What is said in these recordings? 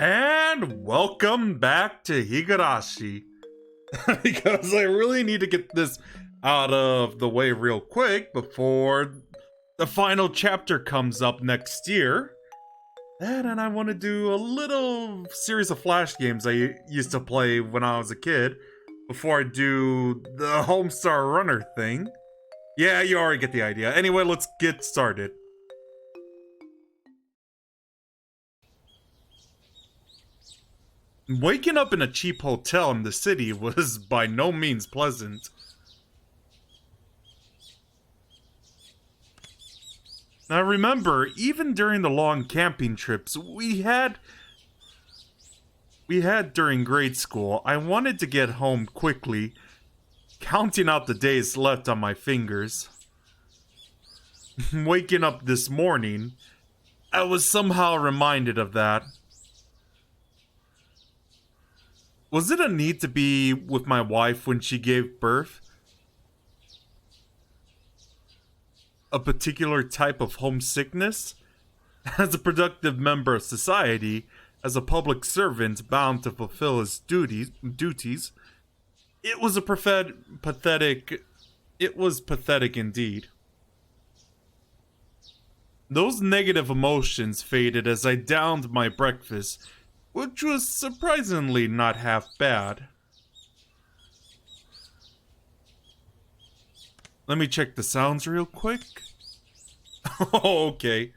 And welcome back to Higurashi. Because I really need to get this out of the way real quick before the final chapter comes up next year. And I want to do a little series of flash games I used to play when I was a kid before I do the Homestar Runner thing. Yeah, you already get the idea. Anyway, let's get started. Waking up in a cheap hotel in the city was by no means pleasant. I remember, even during the long camping trips we had during grade school, I wanted to get home quickly, counting out the days left on my fingers. Waking up this morning, I was somehow reminded of that. Was it a need to be with my wife when she gave birth? A particular type of homesickness? As a productive member of society, as a public servant bound to fulfill his duties, it was pathetic indeed. Those negative emotions faded as I downed my breakfast, which was surprisingly not half bad. Let me check the sounds real quick. Okay.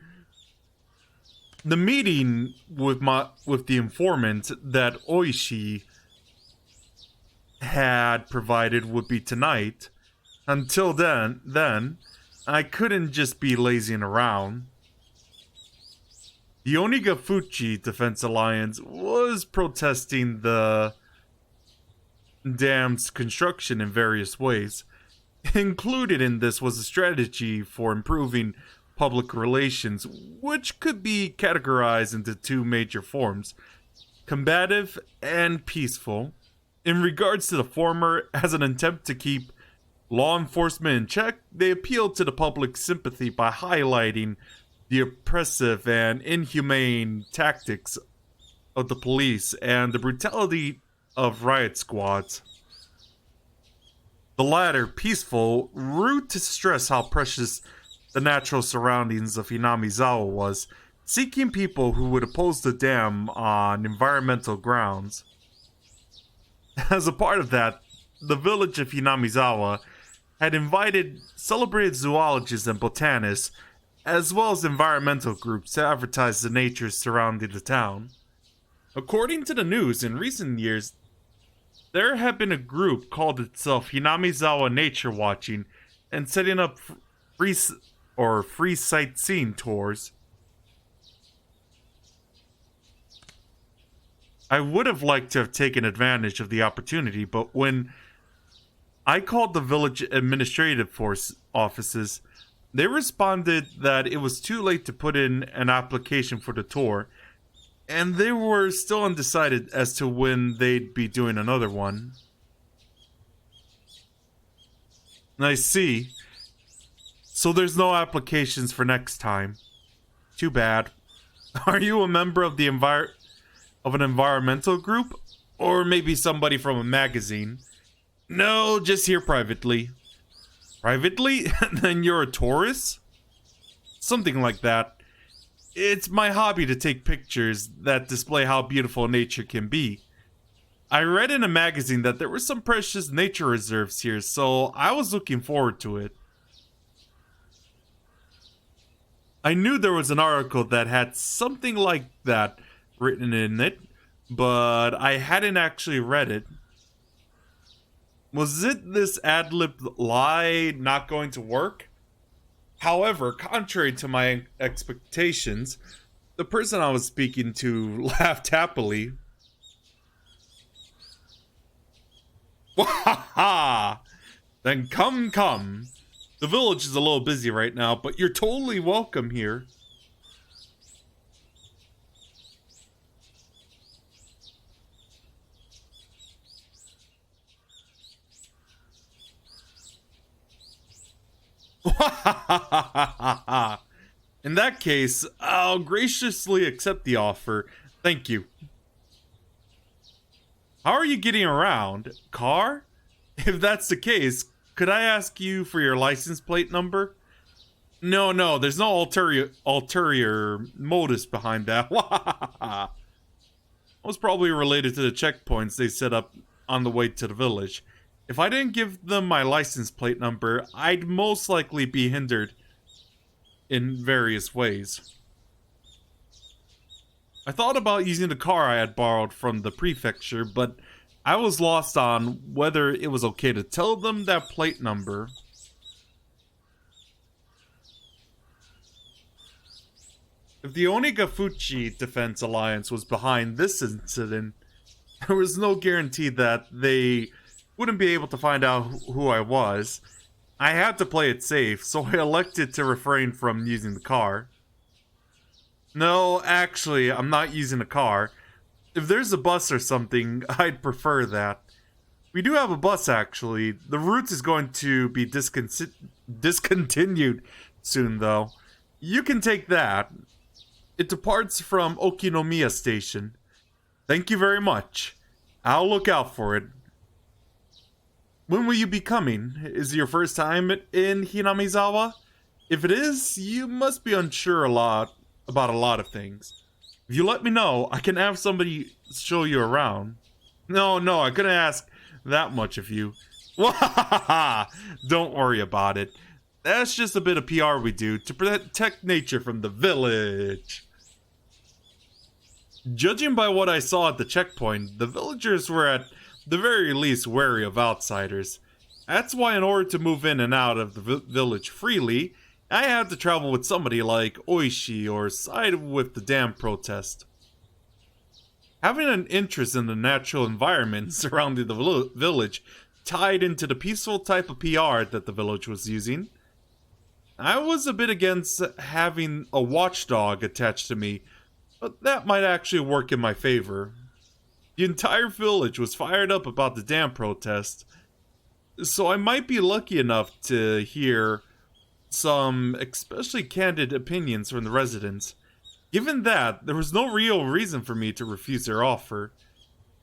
The meeting with the informant that Oishi had provided would be tonight. Until then, I couldn't just be lazing around. The Onigafuchi Defense Alliance was protesting the dam's construction in various ways. Included in this was a strategy for improving public relations, which could be categorized into two major forms: combative and peaceful. In regards to the former, as an attempt to keep law enforcement in check, they appealed to the public's sympathy by highlighting the oppressive and inhumane tactics of the police and the brutality of riot squads. The latter, peaceful, rude to stress how precious the natural surroundings of Hinamizawa was, seeking people who would oppose the dam on environmental grounds. As a part of that, the village of Hinamizawa had invited celebrated zoologists and botanists, as well as environmental groups, to advertise the nature surrounding the town. According to the news, in recent years, there had been a group called itself Hinamizawa Nature Watching and setting up free sightseeing tours. I would have liked to have taken advantage of the opportunity, but when I called the village administrative force offices, they responded that it was too late to put in an application for the tour, and they were still undecided as to when they'd be doing another one. I see. So there's no applications for next time. Too bad. Are you a member of the an environmental group? Or maybe somebody from a magazine? No, just here privately. Privately? Then you're a tourist? Something like that. It's my hobby to take pictures that display how beautiful nature can be. I read in a magazine that there were some precious nature reserves here, so I was looking forward to it. I knew there was an article that had something like that written in it, but I hadn't actually read it. Was it this ad-lib lie not going to work? However, contrary to my expectations, the person I was speaking to laughed happily. Wahaha! Then come. The village is a little busy right now, but you're totally welcome here. In that case, I'll graciously accept the offer. Thank you. How are you getting around? Car? If that's the case, could I ask you for your license plate number? No, there's no ulterior motives behind that. Was probably related to the checkpoints they set up on the way to the village. If I didn't give them my license plate number, I'd most likely be hindered in various ways. I thought about using the car I had borrowed from the prefecture, but I was lost on whether it was okay to tell them that plate number. If the Onigafuchi Defense Alliance was behind this incident, there was no guarantee that they wouldn't be able to find out who I was. I had to play it safe, so I elected to refrain from using the car. No, actually, I'm not using a car. If there's a bus or something, I'd prefer that. We do have a bus, actually. The route is going to be discontinued soon, though. You can take that. It departs from Okinomiya Station. Thank you very much. I'll look out for it. When will you be coming? Is it your first time in Hinamizawa? If it is, you must be unsure about a lot of things. If you let me know, I can have somebody show you around. No, I couldn't ask that much of you. Don't worry about it. That's just a bit of PR we do to protect nature from the village. Judging by what I saw at the checkpoint, the villagers were at the very least wary of outsiders. That's why in order to move in and out of the village freely, I had to travel with somebody like Oishi or side with the dam protest. Having an interest in the natural environment surrounding the village tied into the peaceful type of PR that the village was using, I was a bit against having a watchdog attached to me, but that might actually work in my favor. The entire village was fired up about the dam protest, so I might be lucky enough to hear some especially candid opinions from the residents. Given that, there was no real reason for me to refuse their offer.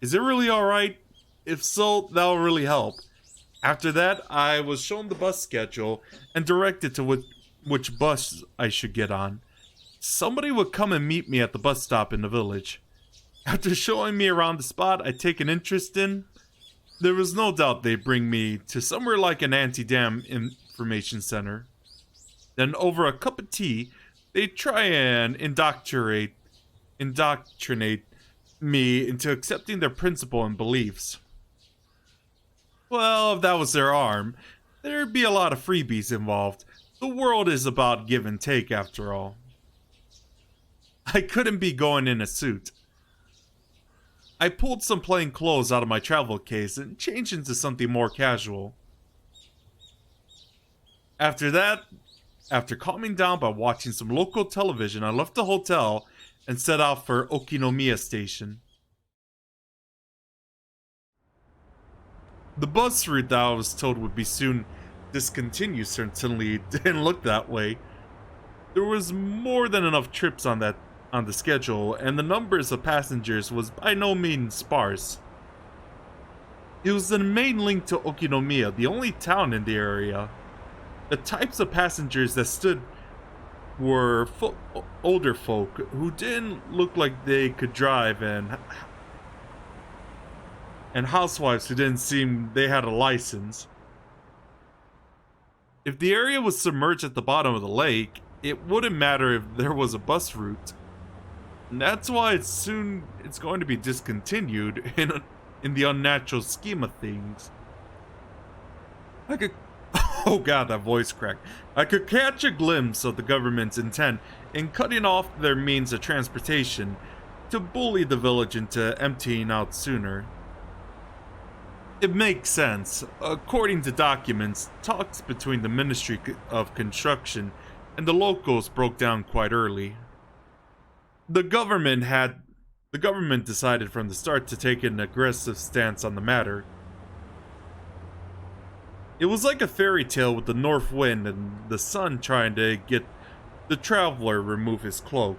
Is it really alright? If so, that'll really help. After that, I was shown the bus schedule and directed to which bus I should get on. Somebody would come and meet me at the bus stop in the village. After showing me around the spot I'd taken interest in, there was no doubt they'd bring me to somewhere like an anti-dam information center. Then over a cup of tea, they'd try and indoctrinate me into accepting their principle and beliefs. Well, if that was their arm, there'd be a lot of freebies involved. The world is about give and take after all. I couldn't be going in a suit. I pulled some plain clothes out of my travel case and changed into something more casual. After that, after calming down by watching some local television, I left the hotel and set out for Okinomiya Station. The bus route that I was told would be soon discontinued certainly didn't look that way. There was more than enough trips on the schedule, and the numbers of passengers was by no means sparse. It was the main link to Okinomiya, the only town in the area. The types of passengers that stood were older folk who didn't look like they could drive, and housewives who didn't seem they had a license. If the area was submerged at the bottom of the lake, it wouldn't matter if there was a bus route. And that's why it's going to be discontinued in the unnatural scheme of things. Oh god, that voice crack. I could catch a glimpse of the government's intent in cutting off their means of transportation to bully the village into emptying out sooner. It makes sense. According to documents, talks between the Ministry of Construction and the locals broke down quite early. The government decided from the start to take an aggressive stance on the matter. It was like a fairy tale with the north wind and the sun trying to get the traveler remove his cloak.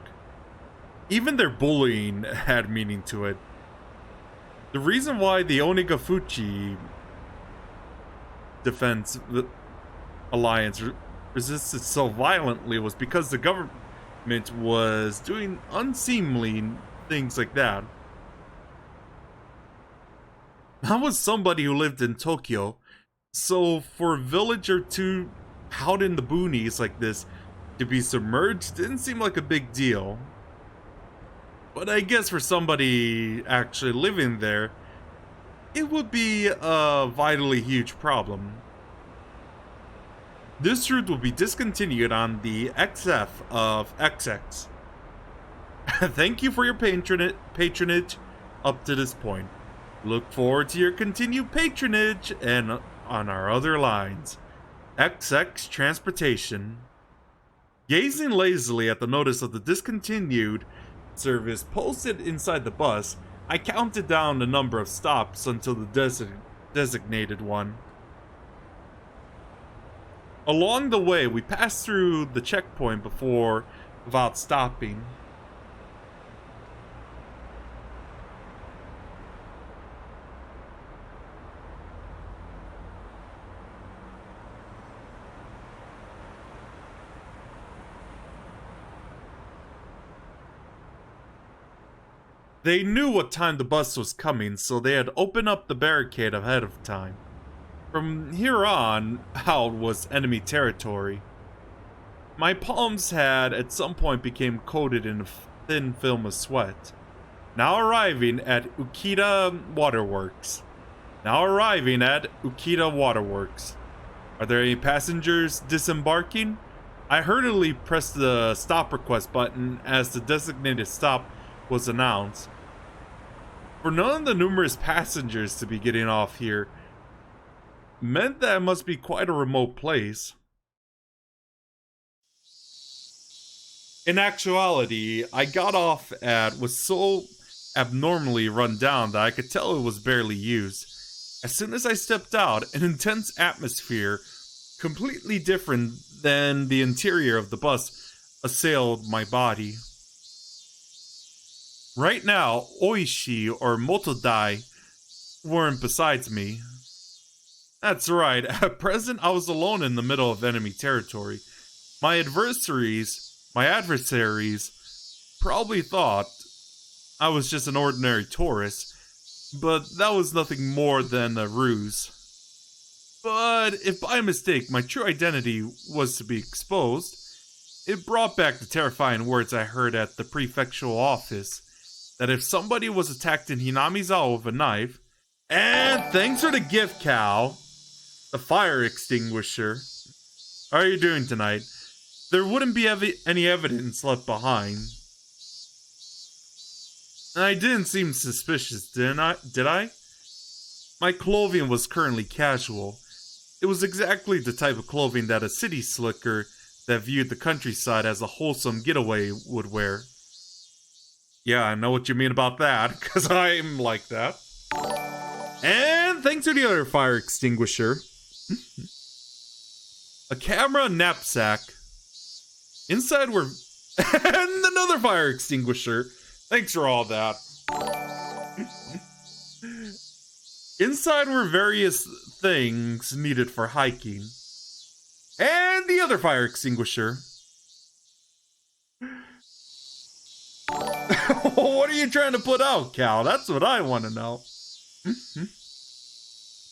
Even their bullying had meaning to it. The reason why the Onigafuchi Defense Alliance resisted so violently was because the government was doing unseemly things like that. I was somebody who lived in Tokyo, so for a village or two out in the boonies like this to be submerged didn't seem like a big deal. But I guess for somebody actually living there, it would be a vitally huge problem. This route will be discontinued on the XF of XX. Thank you for your patronage up to this point. Look forward to your continued patronage and on our other lines. XX Transportation. Gazing lazily at the notice of the discontinued service posted inside the bus, I counted down the number of stops until the designated one. Along the way, we passed through the checkpoint without stopping. They knew what time the bus was coming, so they had opened up the barricade ahead of time. From here on out was enemy territory. My palms had at some point become coated in a thin film of sweat. Now arriving at Ukita Waterworks. Are there any passengers disembarking? I hurriedly pressed the stop request button as the designated stop was announced. For none of the numerous passengers to be getting off here meant that it must be quite a remote place. In actuality, I got off at was so abnormally run down that I could tell it was barely used. As soon as I stepped out, an intense atmosphere, completely different than the interior of the bus, assailed my body. Right now, Oishi or Motodai weren't besides me. That's right, at present I was alone in the middle of enemy territory. My adversaries probably thought I was just an ordinary tourist, but that was nothing more than a ruse. But if by mistake my true identity was to be exposed, it brought back the terrifying words I heard at the prefectural office, that if somebody was attacked in Hinamizawa with a knife, and thanks for the gift, Cal, the fire extinguisher. How are you doing tonight? There wouldn't be any evidence left behind. And I didn't seem suspicious, did I? My clothing was currently casual. It was exactly the type of clothing that a city slicker that viewed the countryside as a wholesome getaway would wear. Yeah, I know what you mean about that, because I'm like that. And thanks to the other fire extinguisher. A camera knapsack. Inside were... and another fire extinguisher. Thanks for all that. Inside were various things needed for hiking. And the other fire extinguisher. What are you trying to put out, Cal? That's what I want to know.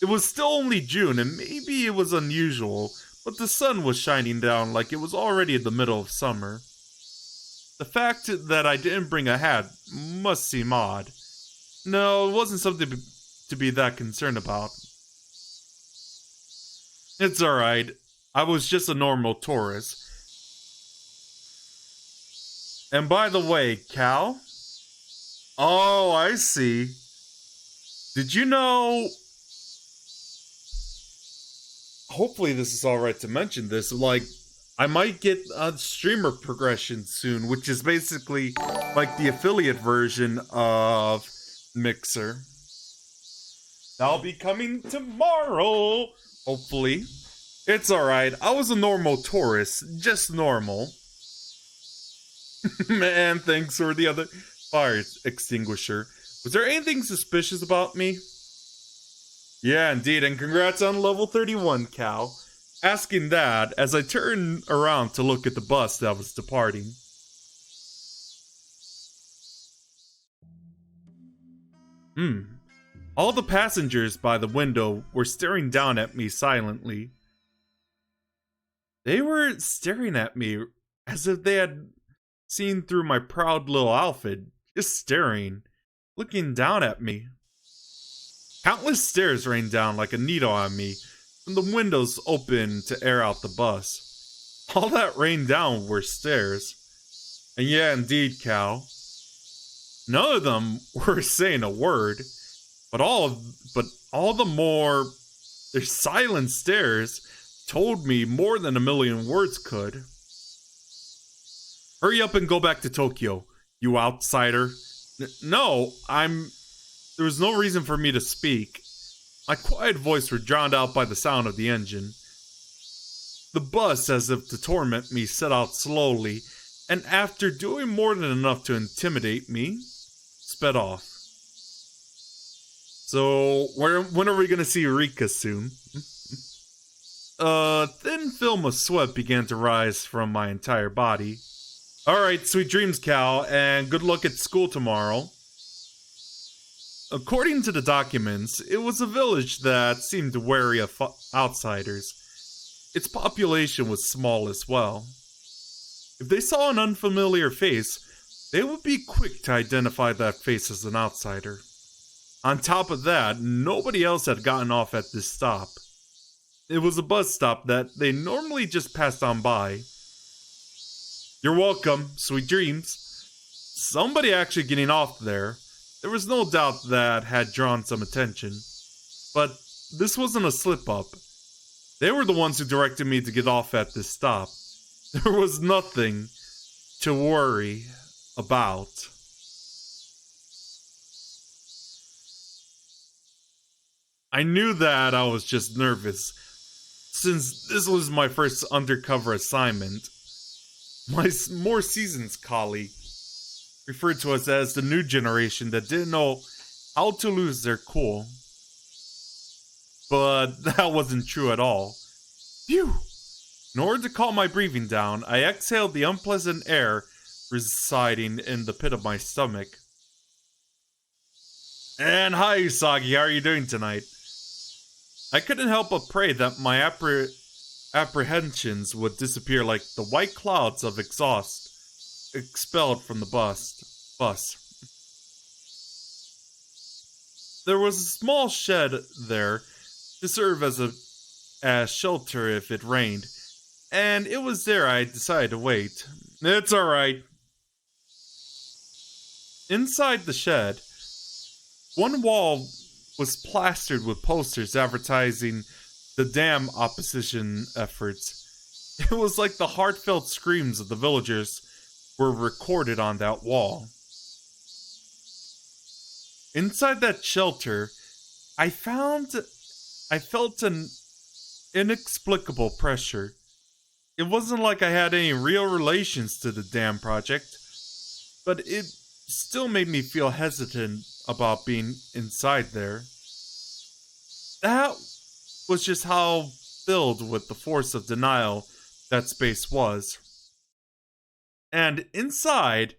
It was still only June, and maybe it was unusual, but the sun was shining down like it was already in the middle of summer. The fact that I didn't bring a hat must seem odd. No, it wasn't something to be that concerned about. It's alright. I was just a normal tourist. And by the way, Cal? Oh, I see. Did you know... Hopefully this is alright to mention this. Like, I might get a streamer progression soon, which is basically like the affiliate version of Mixer. That'll be coming tomorrow, hopefully. It's alright. I was a normal tourist, just normal. Man, thanks for the other fire extinguisher. Was there anything suspicious about me? Yeah, indeed, and congrats on level 31, Cal. Asking that as I turn around to look at the bus that was departing. All the passengers by the window were staring down at me silently. They were staring at me as if they had seen through my proud little outfit, just staring, looking down at me. Countless stares rained down like a needle on me from the windows open to air out the bus. All that rained down were stares. And yeah, indeed, Cal. None of them were saying a word, but all the more their silent stares told me more than a million words could. Hurry up and go back to Tokyo, you outsider. No, there was no reason for me to speak. My quiet voice was drowned out by the sound of the engine. The bus, as if to torment me, set out slowly, and after doing more than enough to intimidate me, sped off. So, when are we gonna see Rika soon? A thin film of sweat began to rise from my entire body. Alright, sweet dreams, Cal, and good luck at school tomorrow. According to the documents, it was a village that seemed wary of outsiders. Its population was small as well. If they saw an unfamiliar face, they would be quick to identify that face as an outsider. On top of that, nobody else had gotten off at this stop. It was a bus stop that they normally just passed on by. You're welcome, sweet dreams. Somebody actually getting off there. There was no doubt that had drawn some attention. But this wasn't a slip-up. They were the ones who directed me to get off at this stop. There was nothing to worry about. I knew that I was just nervous, since this was my first undercover assignment. My more seasoned colleague referred to us as the new generation that didn't know how to lose their cool. But that wasn't true at all. Phew! In order to calm my breathing down, I exhaled the unpleasant air residing in the pit of my stomach. And hi, Usagi, how are you doing tonight? I couldn't help but pray that my apprehensions would disappear like the white clouds of exhaust expelled from the bus. There was a small shed there to serve as shelter if it rained, and it was there I decided to wait. It's alright. Inside the shed, one wall was plastered with posters advertising the dam opposition efforts. It was like the heartfelt screams of the villagers were recorded on that wall. Inside that shelter, I felt an inexplicable pressure. It wasn't like I had any real relations to the dam project, but it still made me feel hesitant about being inside there. That was just how filled with the force of denial that space was. And inside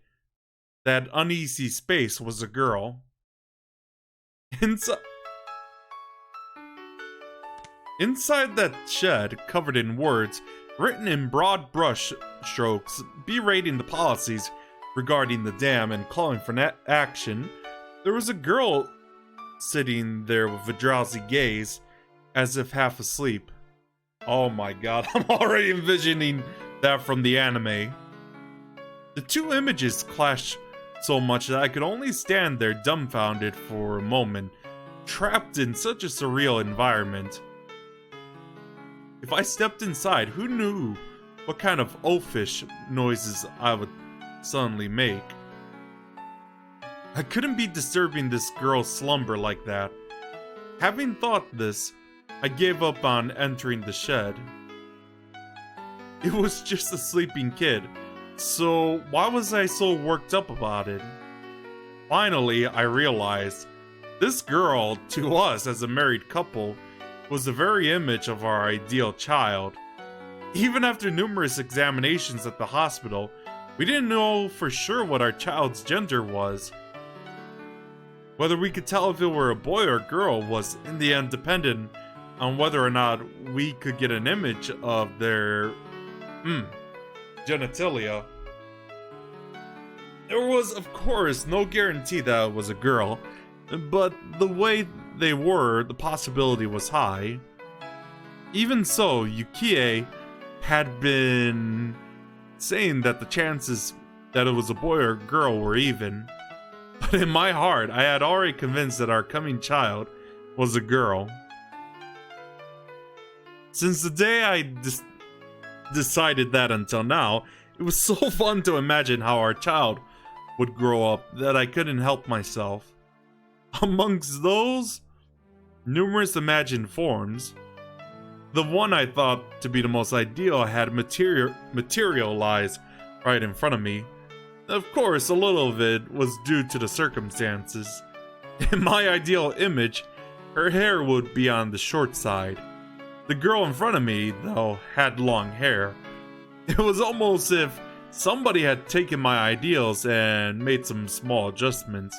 that uneasy space was a girl. Inside that shed, covered in words, written in broad brush strokes, berating the policies regarding the dam and calling for action, there was a girl sitting there with a drowsy gaze, as if half asleep. Oh my god, I'm already envisioning that from the anime. The two images clashed so much that I could only stand there dumbfounded for a moment, trapped in such a surreal environment. If I stepped inside, who knew what kind of oafish noises I would suddenly make? I couldn't be disturbing this girl's slumber like that. Having thought this, I gave up on entering the shed. It was just a sleeping kid, so why was I so worked up about it? Finally, I realized this girl, to us as a married couple, was the very image of our ideal child. Even after numerous examinations at the hospital, we didn't know for sure what our child's gender was. Whether we could tell if it were a boy or girl was in the end dependent on whether or not we could get an image of their genitalia. There was, of course, no guarantee that it was a girl, but the way they were, the possibility was high. Even so, Yukie had been saying that the chances that it was a boy or girl were even. But in my heart, I had already convinced that our coming child was a girl. Since the day I decided that until now, it was so fun to imagine how our child would grow up that I couldn't help myself. Amongst those numerous imagined forms, the one I thought to be the most ideal had materialized right in front of me. Of course, a little of it was due to the circumstances. In my ideal image, her hair would be on the short side. The girl in front of me, though, had long hair. It was almost as if somebody had taken my ideals and made some small adjustments.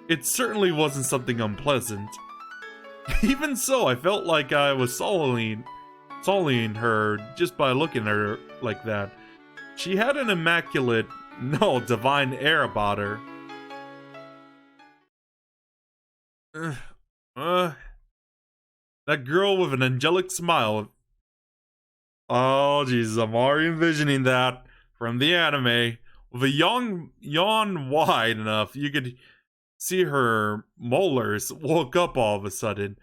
It certainly wasn't something unpleasant. Even so, I felt like I was sullying her just by looking at her like that. She had an immaculate, no, divine air about her. That girl with an angelic smile. Oh, Jesus, I'm already envisioning that from the anime. With a yawn wide enough, you could see her molars woke up all of a sudden.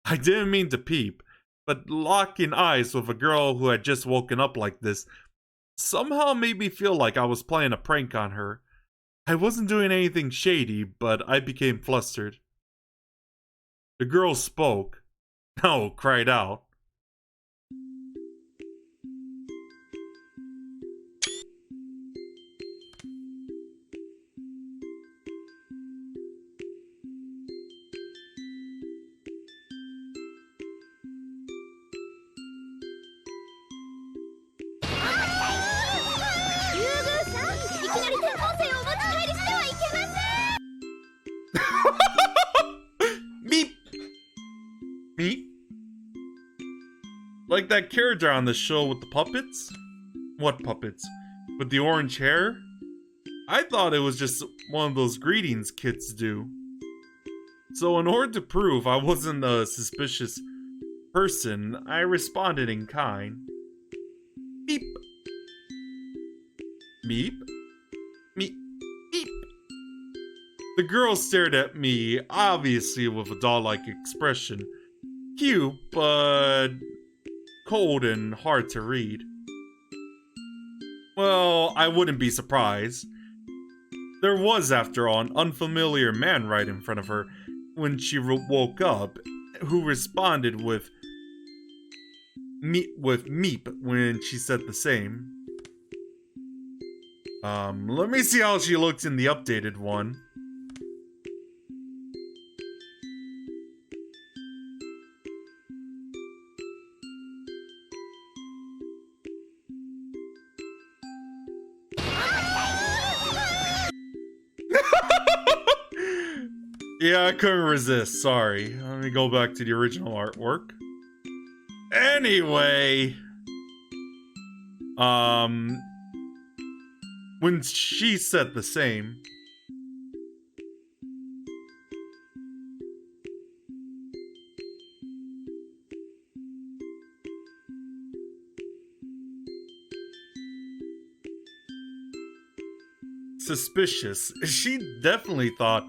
I didn't mean to peep, but locking eyes with a girl who had just woken up like this somehow made me feel like I was playing a prank on her. I wasn't doing anything shady, but I became flustered. The girl spoke. No, cried out. Meep! Meep? Like that character on the show with the puppets? What puppets? With the orange hair? I thought it was just one of those greetings kids do. So in order to prove I wasn't a suspicious person, I responded in kind. Meep. Meep? Meep. Meep. The girl stared at me, obviously with a doll-like expression. Cute, but cold and hard to read. Well, I wouldn't be surprised. There was, after all, an unfamiliar man right in front of her when she woke up, who responded with meep when she said the same. Let me see how she looks in the updated one. Yeah, I couldn't resist, sorry. Let me go back to the original artwork. Anyway, when she said the same, suspicious. She definitely thought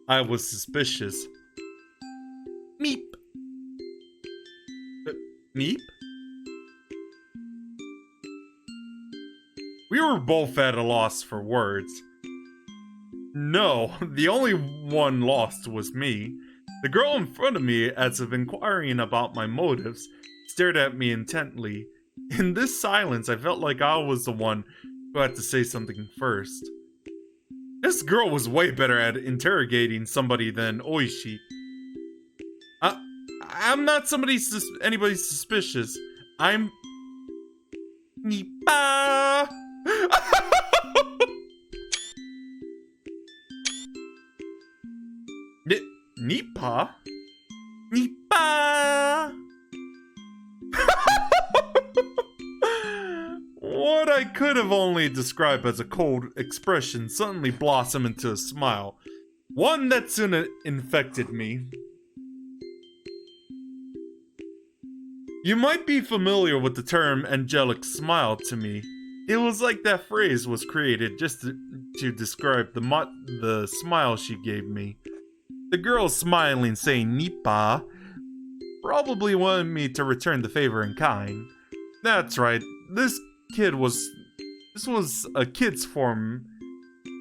I was suspicious. Meep. Meep? We were both at a loss for words. No, the only one lost was me. The girl in front of me, as if inquiring about my motives, stared at me intently. In this silence, I felt like I was the one who had to say something first. This girl was way better at interrogating somebody than Oishi. I'm not anybody suspicious. I'm... Nipa! Nipa? Nipa! What I could have only described as a cold expression suddenly blossomed into a smile. One that soon infected me. You might be familiar with the term angelic smile to me. It was like that phrase was created just to describe the smile she gave me. The girl smiling saying Nipa probably wanted me to return the favor in kind. That's right, this was a kid's form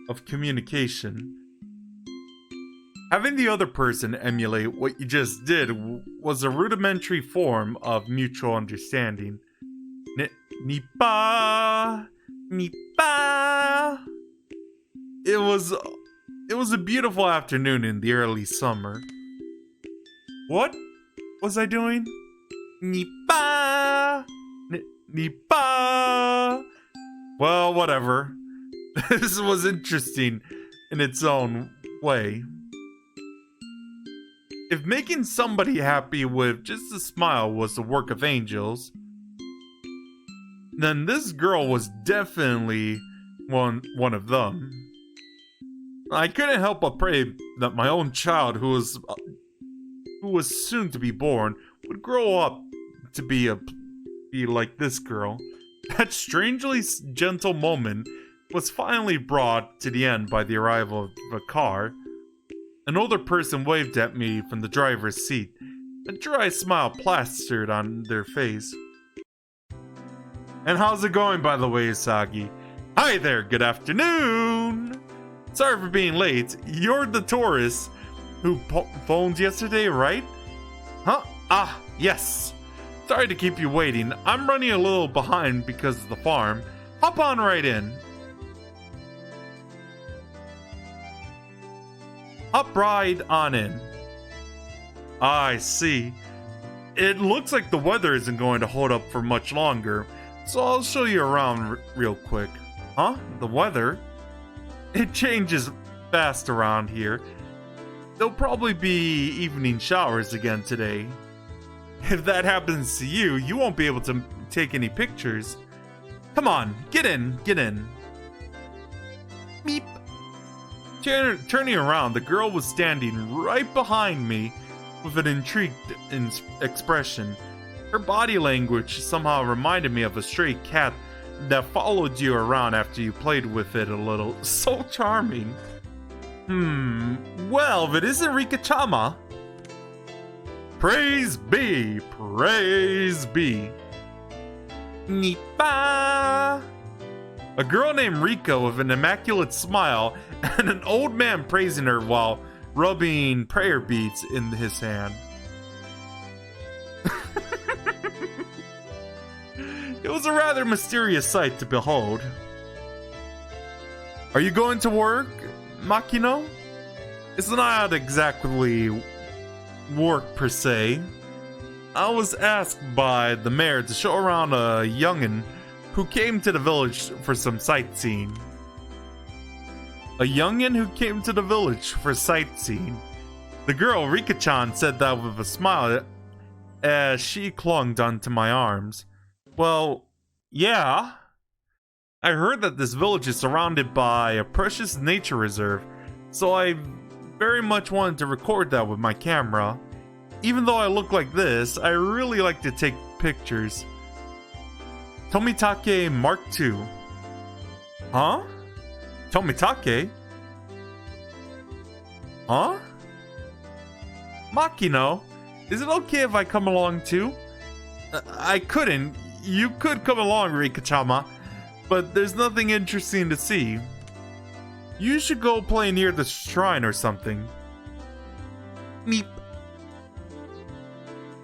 of communication. Having the other person emulate what you just did was a rudimentary form of mutual understanding. Nipa! Nipa! It was a beautiful afternoon in the early summer. What was I doing? Nipa! Nipa! Well, whatever. This was interesting in its own way. If making somebody happy with just a smile was the work of angels, then this girl was definitely one of them. I couldn't help but pray that my own child, who was soon to be born, would grow up to be like this girl. That strangely gentle moment was finally brought to the end by the arrival of a car. An older person waved at me from the driver's seat, a dry smile plastered on their face. And how's it going, by the way, Usagi? Hi there, good afternoon! Sorry for being late. You're the tourist who phoned yesterday, right? Huh? Ah, yes. Sorry to keep you waiting. I'm running a little behind because of the farm. Hop on right in. Hop right on in. I see. It looks like the weather isn't going to hold up for much longer, so I'll show you around real quick. Huh? The weather? It changes fast around here. There'll probably be evening showers again today. If that happens to you, you won't be able to take any pictures. Come on, get in, get in. Meep. Turning around, the girl was standing right behind me with an intrigued expression. Her body language somehow reminded me of a stray cat that followed you around after you played with it a little. So charming. Well, if it isn't Rika-chama. Praise be, praise be. Nipa. A girl named Rika with an immaculate smile and an old man praising her while rubbing prayer beads in his hand. It was a rather mysterious sight to behold. Are you going to work, Makino? It's not exactly work per se. I was asked by the mayor to show around a youngin' who came to the village for some sightseeing. A youngin' who came to the village for sightseeing. The girl, Rika-chan, said that with a smile as she clung onto my arms. Well, yeah. I heard that this village is surrounded by a precious nature reserve, so I very much wanted to record that with my camera. Even though I look like this, I really like to take pictures. Tomitake Mark II. Huh? Tomitake? Huh? Makino, is it okay if I come along too? I couldn't. You could come along, Rika-chama, but there's nothing interesting to see. You should go play near the shrine or something. Meep.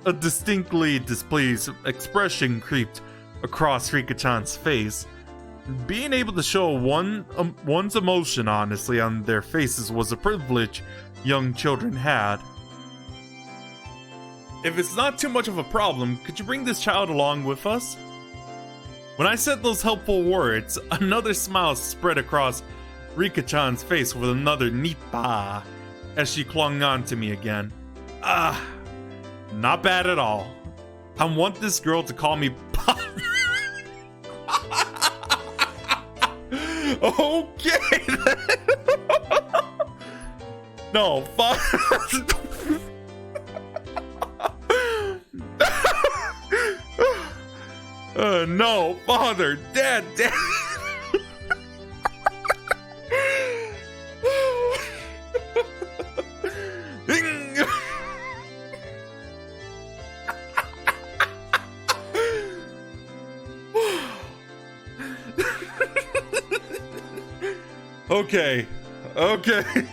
A distinctly displeased expression creeped across Rika-chan's face. Being able to show one's emotion honestly on their faces was a privilege young children had. If it's not too much of a problem, could you bring this child along with us? When I said those helpful words, another smile spread across Rika-chan's face with another nipa as she clung on to me again. Not bad at all. I want this girl to call me Pop. Okay then. No, no, father, dad. Okay.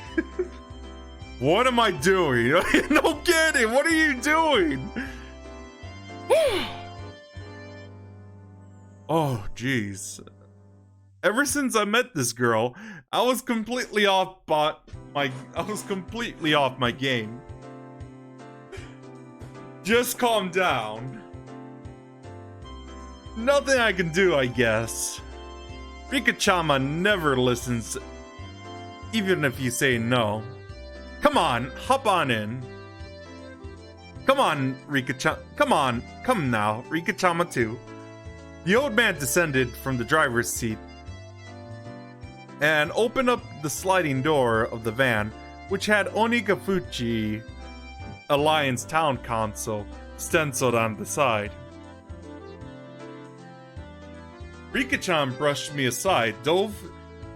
What am I doing? No kidding. What are you doing? Oh, jeez. Ever since I met this girl, I was completely off my game. Just calm down. Nothing I can do, I guess. Rika-chama never listens, even if you say no. Come on, hop on in. Come on, Rika-chama. Come now, Rika-chama too. The old man descended from the driver's seat and opened up the sliding door of the van, which had Onikafuchi Alliance Town Council stenciled on the side. Rika-chan brushed me aside, dove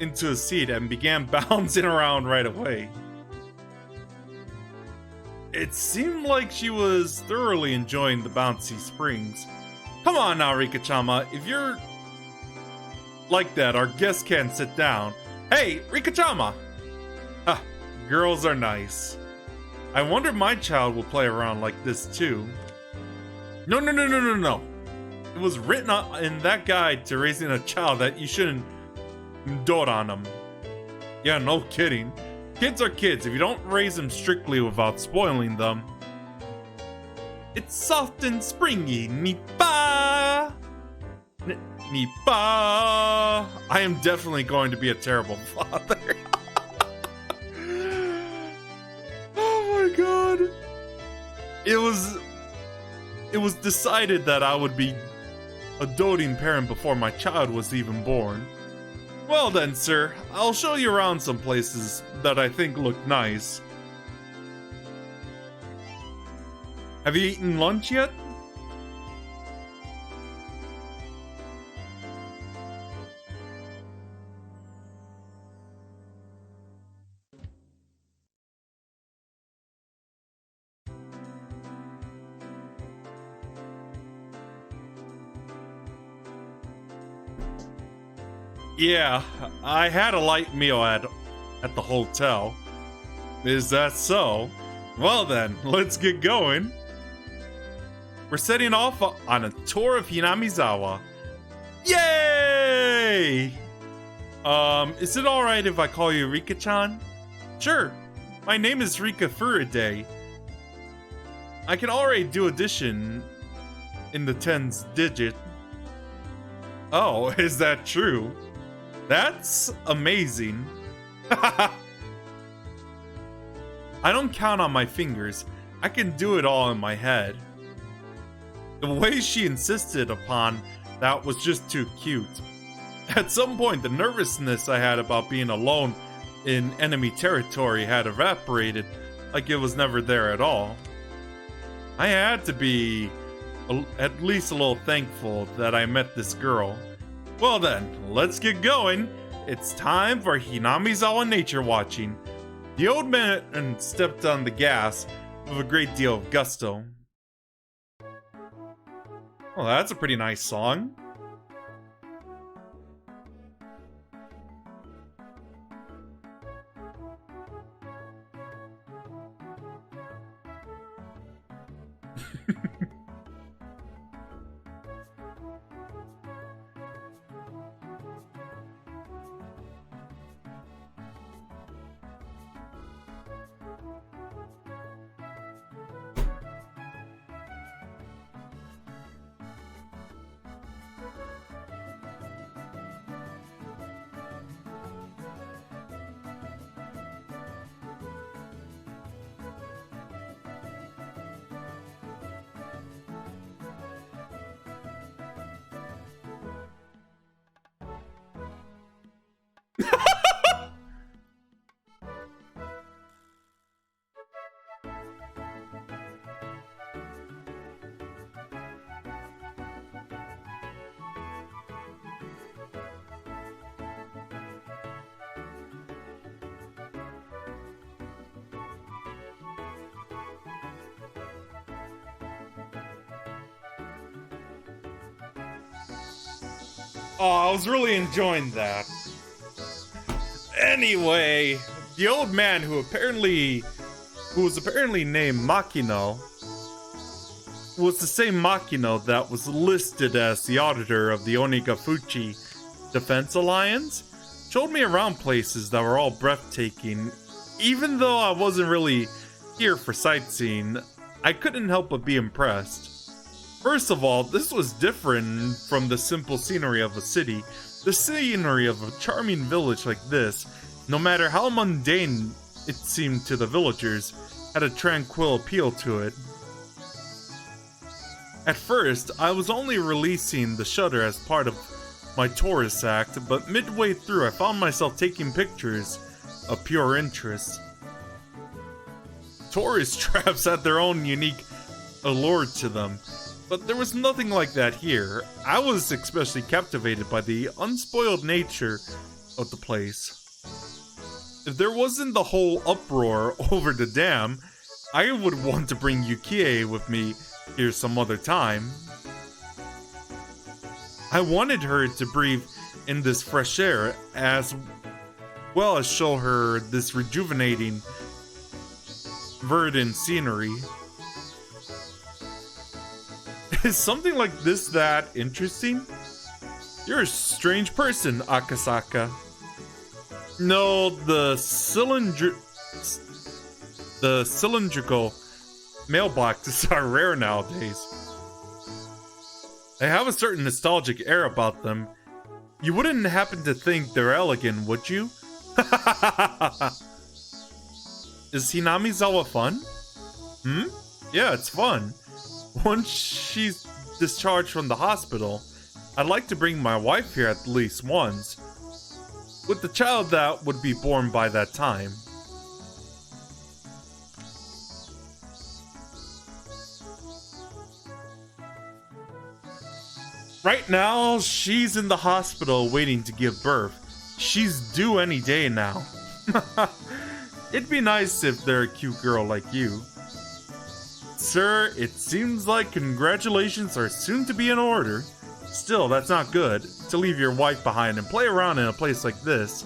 into a seat, and began bouncing around right away. It seemed like she was thoroughly enjoying the bouncy springs. Come on now, Rika-chama, if you're like that, our guest can't sit down. Hey, Rika-chama! Girls are nice. I wonder if my child will play around like this too. No. It was written in that guide to raising a child that you shouldn't dote on them. Yeah, no kidding. Kids are kids if you don't raise them strictly without spoiling them. It's soft and springy, Nipa! Nipa! I am definitely going to be a terrible father. Oh my god. It was decided that I would be a doting parent before my child was even born. Well then, sir, I'll show you around some places that I think look nice. Have you eaten lunch yet? Yeah, I had a light meal at the hotel. Is that so? Well then, let's get going. We're setting off on a tour of Hinamizawa. Yay! Is it alright if I call you Rika-chan? Sure. My name is Rika Furude. I can already do addition in the tens digit. Oh, is that true? That's amazing. I don't count on my fingers. I can do it all in my head. The way she insisted upon that was just too cute. At some point, the nervousness I had about being alone in enemy territory had evaporated, like it was never there at all. I had to be at least a little thankful that I met this girl. Well then, let's get going. It's time for Hinamizawa nature watching. The old man stepped on the gas with a great deal of gusto. Well, that's a pretty nice song. Oh, I was really enjoying that. Anyway, the old man who was apparently named Makino was the same Makino that was listed as the auditor of the Onigafuchi Defense Alliance. Showed me around places that were all breathtaking. Even though I wasn't really here for sightseeing, I couldn't help but be impressed. First of all, this was different from the simple scenery of a city. The scenery of a charming village like this, no matter how mundane it seemed to the villagers, had a tranquil appeal to it. At first, I was only releasing the shutter as part of my tourist act, but midway through I found myself taking pictures of pure interest. Tourist traps had their own unique allure to them, but there was nothing like that here. I was especially captivated by the unspoiled nature of the place. If there wasn't the whole uproar over the dam, I would want to bring Yukie with me here some other time. I wanted her to breathe in this fresh air as well as show her this rejuvenating verdant scenery. Is something like this that interesting? You're a strange person, Akasaka. No, the cylindrical mailboxes are rare nowadays. They have a certain nostalgic air about them. You wouldn't happen to think they're elegant, would you? Is Hinamizawa fun? Yeah, it's fun. Once she's discharged from the hospital, I'd like to bring my wife here at least once, with the child that would be born by that time. Right now, she's in the hospital waiting to give birth. She's due any day now. It'd be nice if they're a cute girl like you. Sir, it seems like congratulations are soon to be in order. Still, that's not good, to leave your wife behind and play around in a place like this.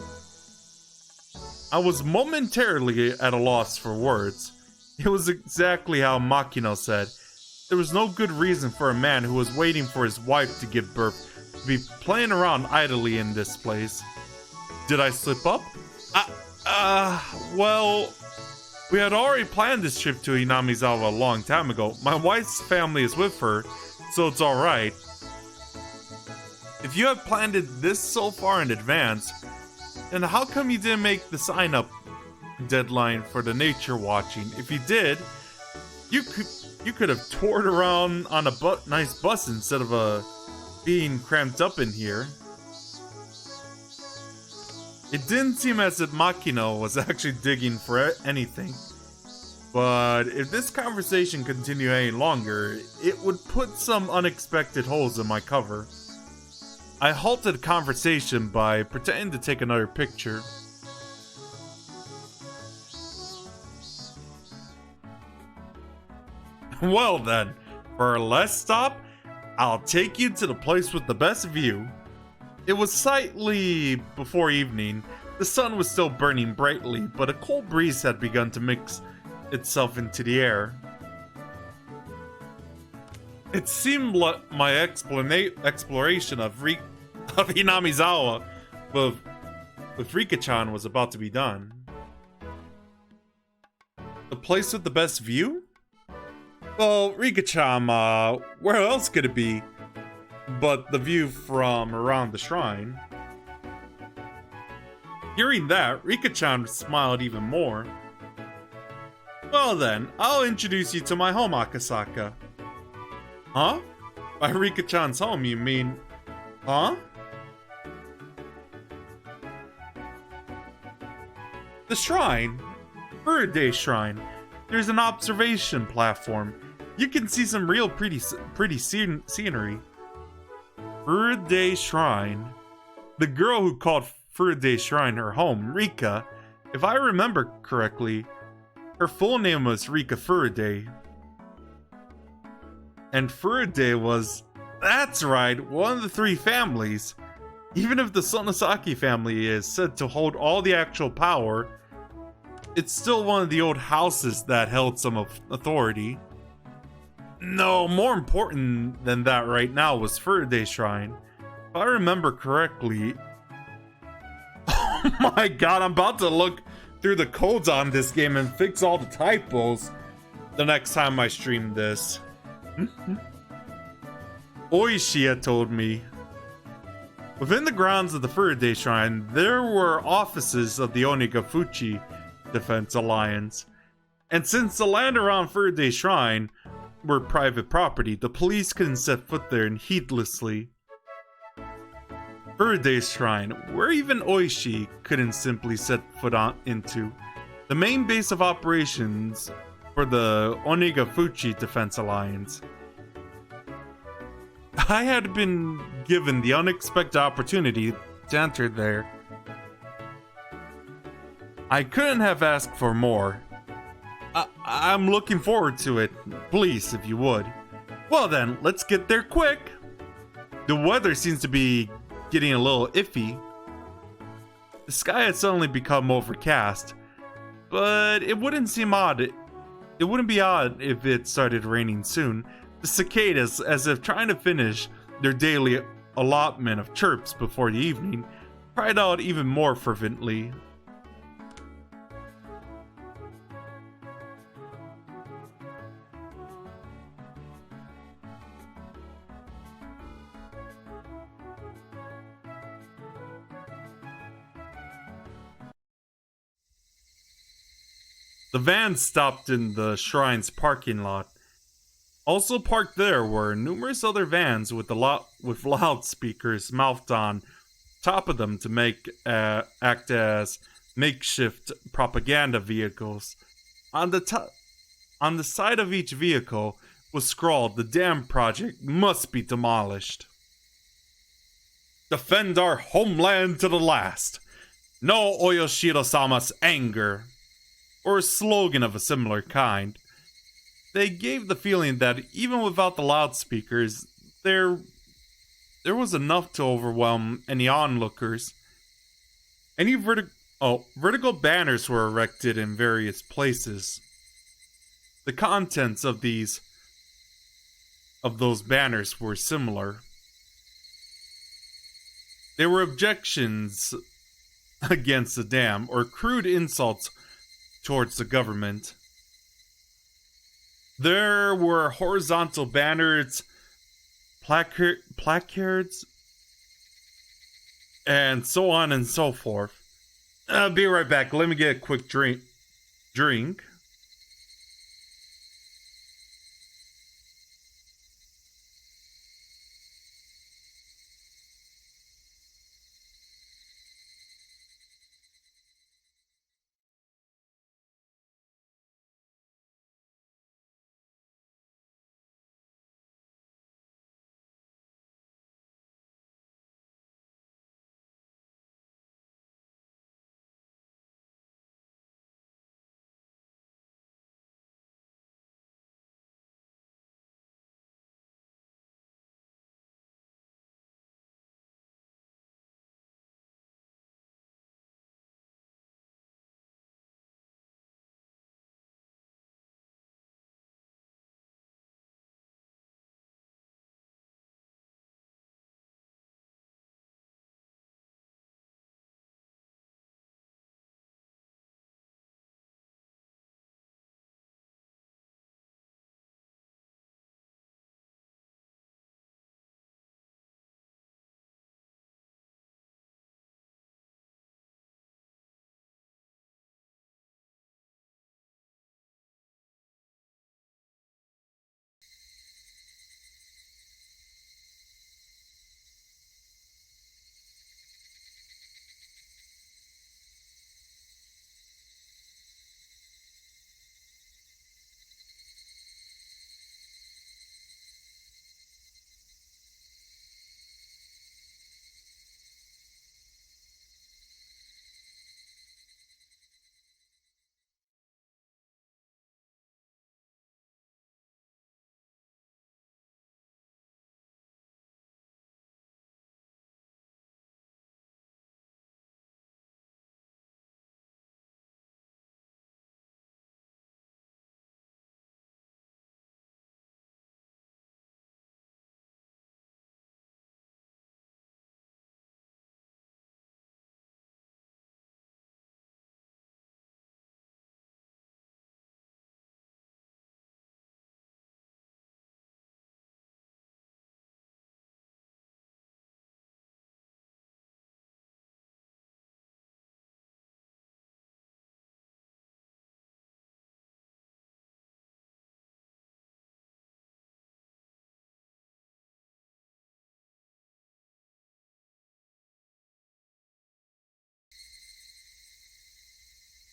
I was momentarily at a loss for words. It was exactly how Makino said. There was no good reason for a man who was waiting for his wife to give birth to be playing around idly in this place. Did I slip up? Well, we had already planned this trip to Hinamizawa a long time ago. My wife's family is with her, so it's alright. If you have planned it this so far in advance, then how come you didn't make the sign-up deadline for the nature watching? If you did, you could have toured around on a nice bus instead of being cramped up in here. It didn't seem as if Makino was actually digging for anything. But if this conversation continued any longer, it would put some unexpected holes in my cover. I halted the conversation by pretending to take another picture. Well then, for our last stop, I'll take you to the place with the best view. It was slightly before evening. The sun was still burning brightly, but a cold breeze had begun to mix itself into the air. It seemed like my exploration of Hinamizawa with Rika-chan was about to be done. The place with the best view? Well, Rika-chan, where else could it be but the view from around the shrine? Hearing that, Rika-chan smiled even more. Well then, I'll introduce you to my home, Akasaka. Huh? By Rika-chan's home, you mean... Huh? The shrine. Furaday Shrine. There's an observation platform. You can see some real pretty scenery. Furaday Shrine. The girl who called Furaday Shrine her home, Rika, if I remember correctly, her full name was Rika Furaday. And Furaday was, that's right, one of the three families. Even if the Sonosaki family is said to hold all the actual power, it's still one of the old houses that held some authority. No, more important than that right now was Furaday Shrine. If I remember correctly... Oh my god, I'm about to look through the codes on this game and fix all the typos the next time I stream this. Oishia told me. Within the grounds of the Furaday Shrine, there were offices of the Onigafuchi Defense Alliance. And since the land around Furaday Shrine were private property, the police couldn't set foot there heedlessly. Furaday Shrine, where even Oishi couldn't simply set foot into. The main base of operations for the Onigafuchi Defense Alliance. I had been given the unexpected opportunity to enter there. I couldn't have asked for more. I'm looking forward to it. Please, if you would. Well then, let's get there quick. The weather seems to be getting a little iffy. The sky had suddenly become overcast, but it wouldn't seem odd. It wouldn't be odd if it started raining soon. The cicadas, as if trying to finish their daily allotment of chirps before the evening, cried out even more fervently. The van stopped in the shrine's parking lot. Also parked there were numerous other vans with loudspeakers mounted on top of them to act as makeshift propaganda vehicles. On the side of each vehicle was scrawled, "The dam project must be demolished. Defend our homeland to the last. No Oyoshiro-sama's anger," or a slogan of a similar kind. They gave the feeling that even without the loudspeakers, there was enough to overwhelm any onlookers. Vertical banners were erected in various places. The contents of those banners were similar. They were objections against the dam or crude insults towards the government. There were horizontal banners, placards, and so on and so forth. I'll be right back. Let me get a quick drink.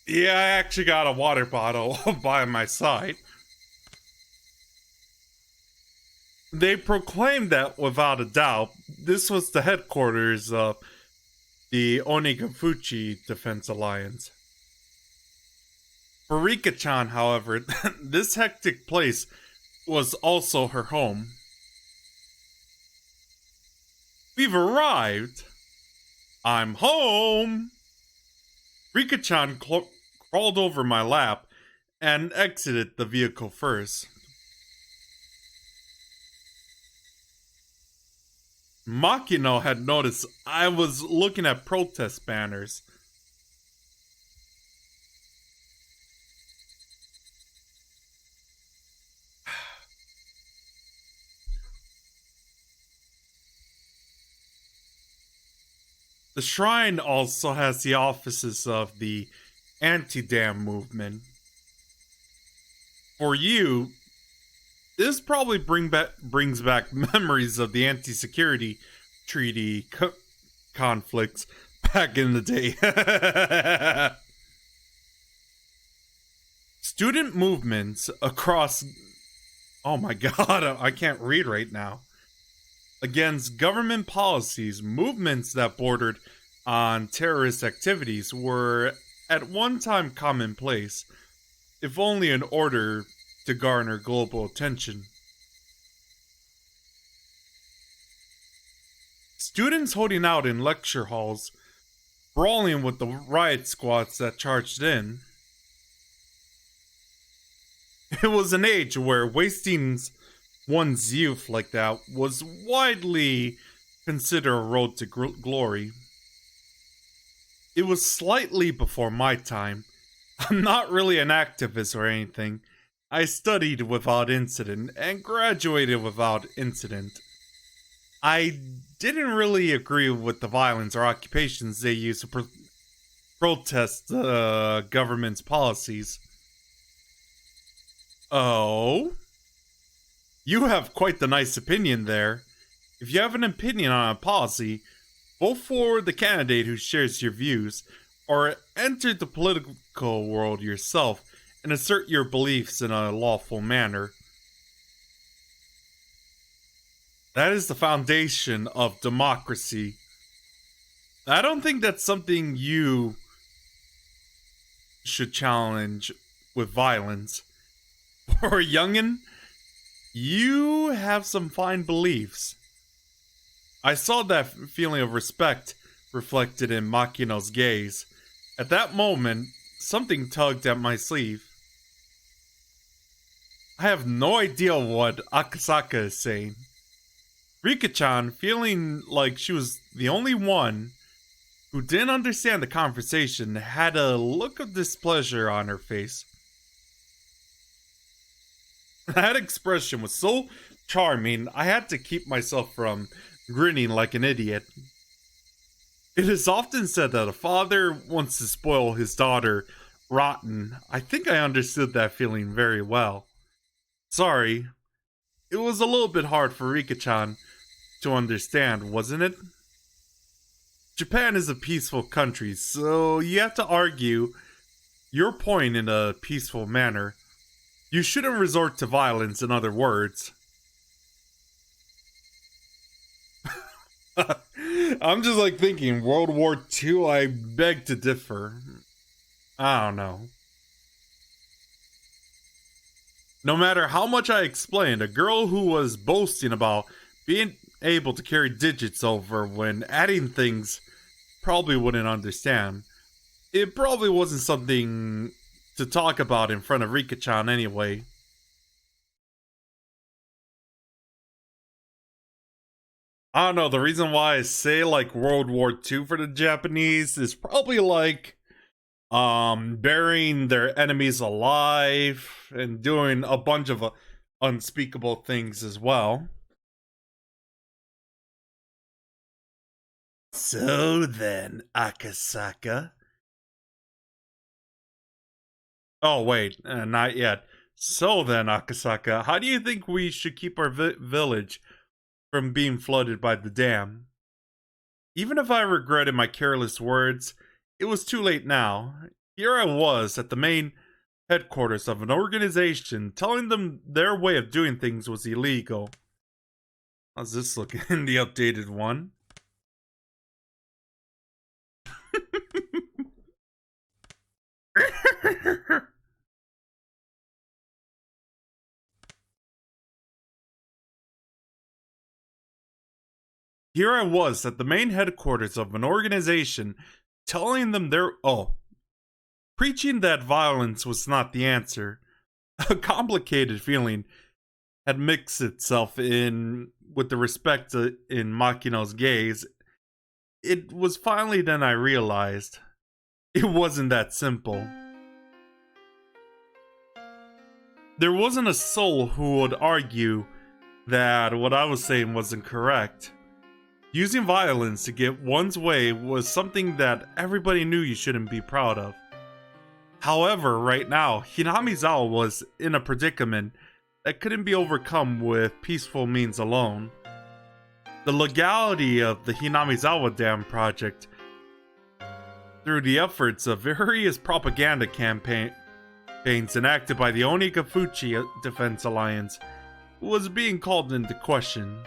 Yeah, I actually got a water bottle by my side. They proclaimed that without a doubt, this was the headquarters of the Onigafuchi Defense Alliance. For Rika-chan, however, this hectic place was also her home. We've arrived. I'm home. Rika-chan crawled over my lap and exited the vehicle first. Makino had noticed I was looking at protest banners. The shrine also has the offices of the anti-dam movement. For you, this probably brings back memories of the anti-security treaty conflicts back in the day. Student movements across... Oh my god, I can't read right now. Against government policies, movements that bordered on terrorist activities were at one time commonplace, if only in order to garner global attention. Students holding out in lecture halls, brawling with the riot squads that charged in. It was an age where wasting one's youth like that was widely considered a road to glory. It was slightly before my time. I'm not really an activist or anything. I studied without incident and graduated without incident. I didn't really agree with the violence or occupations they use to protest the government's policies. Oh? You have quite the nice opinion there. If you have an opinion on a policy, vote for the candidate who shares your views, or enter the political world yourself and assert your beliefs in a lawful manner. That is the foundation of democracy. I don't think that's something you should challenge with violence. For a youngin', you have some fine beliefs. I saw that feeling of respect reflected in Makino's gaze. At that moment, something tugged at my sleeve. I have no idea what Akasaka is saying. Rika-chan, feeling like she was the only one who didn't understand the conversation, had a look of displeasure on her face. That expression was so charming, I had to keep myself from grinning like an idiot. It is often said that a father wants to spoil his daughter rotten. I think I understood that feeling very well. Sorry, it was a little bit hard for Rika-chan to understand, wasn't it? Japan is a peaceful country, so you have to argue your point in a peaceful manner. You shouldn't resort to violence, in other words. I'm just like thinking, World War II, I beg to differ. I don't know. No matter how much I explained, a girl who was boasting about being able to carry digits over when adding things probably wouldn't understand. It probably wasn't something to talk about in front of Rika-chan anyway. I don't know, the reason why I say like World War II for the Japanese is probably like burying their enemies alive and doing a bunch of unspeakable things as well. So then, Akasaka. Oh, wait, not yet. So then, Akasaka, how do you think we should keep our village from being flooded by the dam? Even if I regretted my careless words, it was too late now. Here I was at the main headquarters of an organization telling them their way of doing things was illegal. How's this looking in the updated one? Here I was at the main headquarters of an organization telling them preaching that violence was not the answer. A complicated feeling had mixed itself in with the respect in Makino's gaze. It was finally then I realized it wasn't that simple. There wasn't a soul who would argue that what I was saying wasn't correct. Using violence to get one's way was something that everybody knew you shouldn't be proud of. However, right now, Hinamizawa was in a predicament that couldn't be overcome with peaceful means alone. The legality of the Hinamizawa Dam project, through the efforts of various propaganda campaigns enacted by the Onikafuchi Defense Alliance, was being called into question.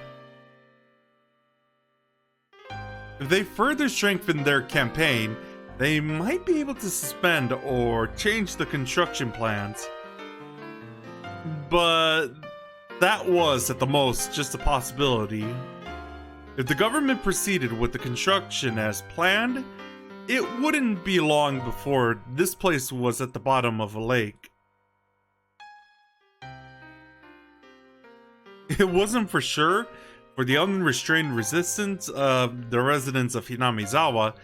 If they further strengthen their campaign, they might be able to suspend or change the construction plans. But that was, at the most, just a possibility. If the government proceeded with the construction as planned, it wouldn't be long before this place was at the bottom of a lake. It wasn't for sure for the unrestrained resistance of the residents of Hinamizawa,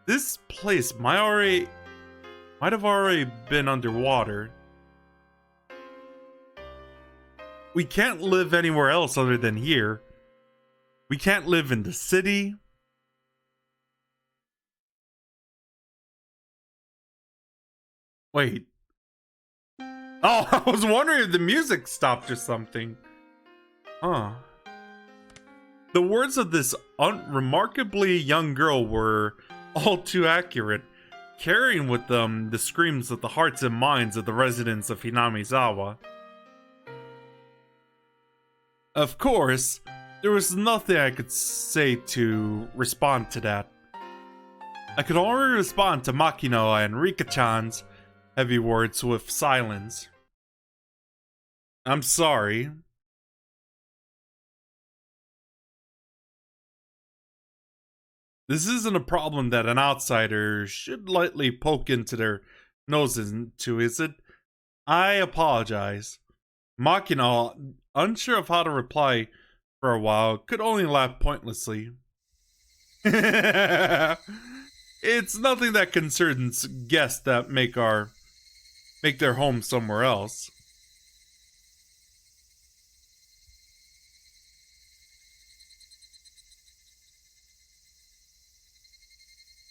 this place might have already been underwater. We can't live anywhere else other than here. We can't live in the city. Wait. Oh, I was wondering if the music stopped or something. Huh. The words of this unremarkably young girl were all too accurate, carrying with them the screams of the hearts and minds of the residents of Hinamizawa. Of course, there was nothing I could say to respond to that. I could only respond to Makino and Rika-chan's heavy words with silence. I'm sorry. This isn't a problem that an outsider should lightly poke into their noses into, is it? I apologize. Makino, unsure of how to reply for a while, could only laugh pointlessly. It's nothing that concerns guests that make their home somewhere else.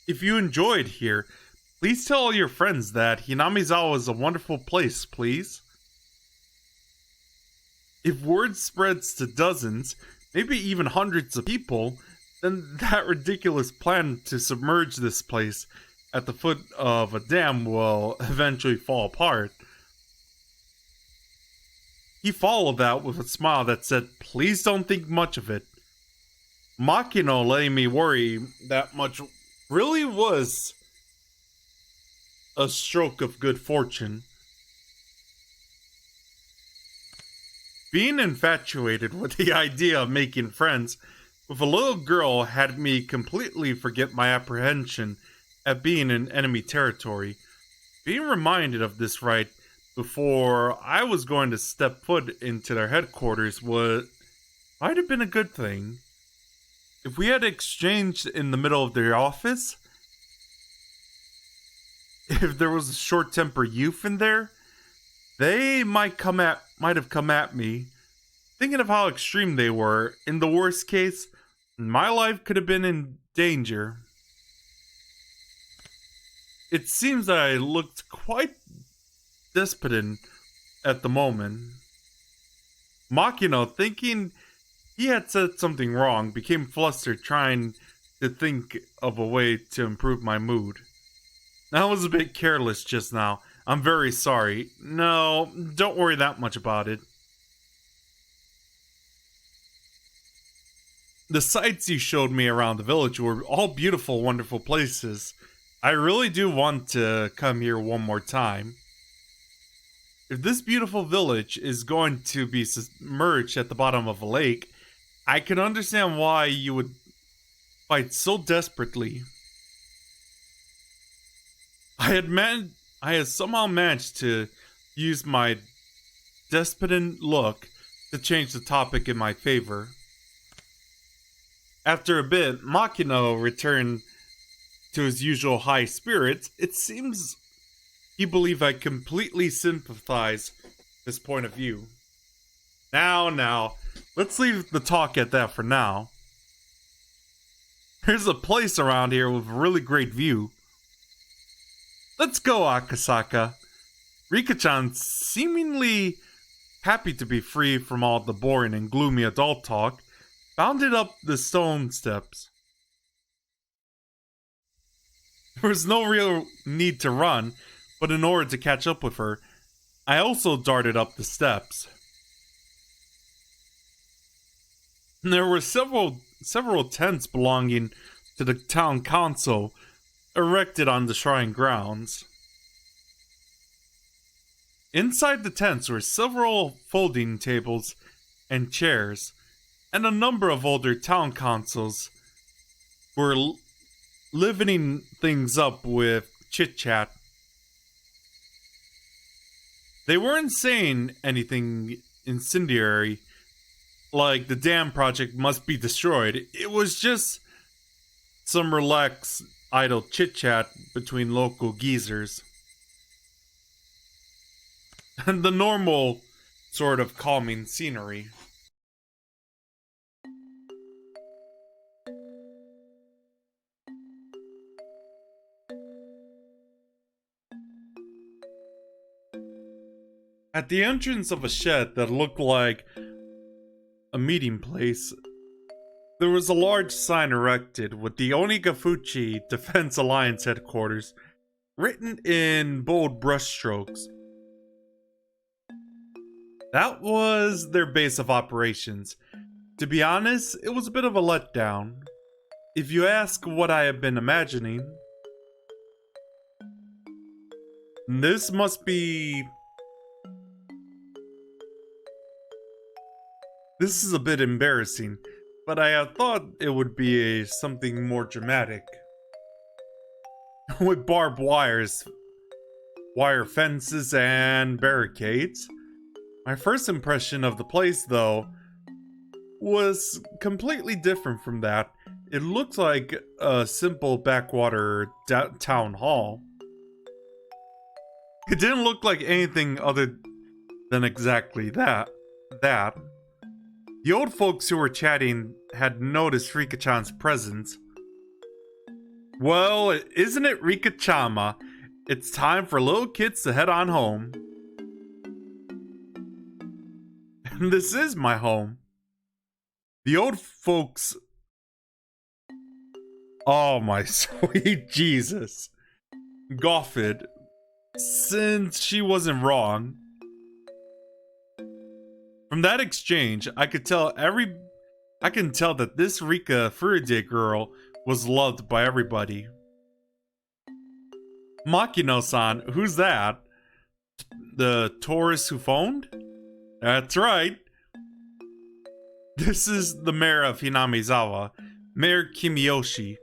If you enjoyed here, please tell all your friends that Hinamizawa is a wonderful place, please. If word spreads to dozens, maybe even hundreds of people, then that ridiculous plan to submerge this place at the foot of a dam will eventually fall apart. He followed that with a smile that said, "Please don't think much of it." Makino letting me worry that much really was a stroke of good fortune. Being infatuated with the idea of making friends with a little girl had me completely forget my apprehension at being in enemy territory. Being reminded of this right before I was going to step foot into their headquarters might have been a good thing. If we had exchanged in the middle of their office, if there was a short-tempered youth in there, they might have come at me. Thinking of how extreme they were, in the worst case, my life could have been in danger. It seems that I looked quite desperate at the moment. Makino, thinking he had said something wrong, became flustered trying to think of a way to improve my mood. I was a bit careless just now. I'm very sorry. No, don't worry that much about it. The sights you showed me around the village were all beautiful, wonderful places. I really do want to come here one more time. If this beautiful village is going to be submerged at the bottom of a lake, I can understand why you would fight so desperately. I had somehow managed to use my despondent look to change the topic in my favor. After a bit, Makino returned to his usual high spirits. It seems he believed I completely sympathize his point of view. Now, let's leave the talk at that for now. There's a place around here with a really great view. Let's go, Akasaka. Rika-chan, seemingly happy to be free from all the boring and gloomy adult talk, bounded up the stone steps. There was no real need to run, but in order to catch up with her, I also darted up the steps. There were several tents belonging to the town council erected on the shrine grounds. Inside the tents were several folding tables and chairs, and a number of older town councils were livening things up with chit-chat. They weren't saying anything incendiary, like the dam project must be destroyed. It was just some relaxed, idle chit-chat between local geezers. And the normal sort of calming scenery. At the entrance of a shed that looked like a meeting place, there was a large sign erected with the Onigafuchi Defense Alliance headquarters written in bold brushstrokes. That was their base of operations. To be honest, it was a bit of a letdown. If you ask what I have been imagining, this must be... This is a bit embarrassing, but I had thought it would be something more dramatic. With barbed wires, wire fences, and barricades. My first impression of the place, though, was completely different from that. It looked like a simple backwater town hall. It didn't look like anything other than exactly that. The old folks who were chatting had noticed Rika-chan's presence. Well, isn't it Rika-chama? It's time for little kids to head on home. And this is my home. The old folks... Oh my sweet Jesus. Goffed. Since she wasn't wrong. From that exchange, I can tell that this Rika Furude girl was loved by everybody. Makino-san, who's that? The tourist who phoned? That's right. This is the mayor of Hinamizawa, Mayor Kimiyoshi.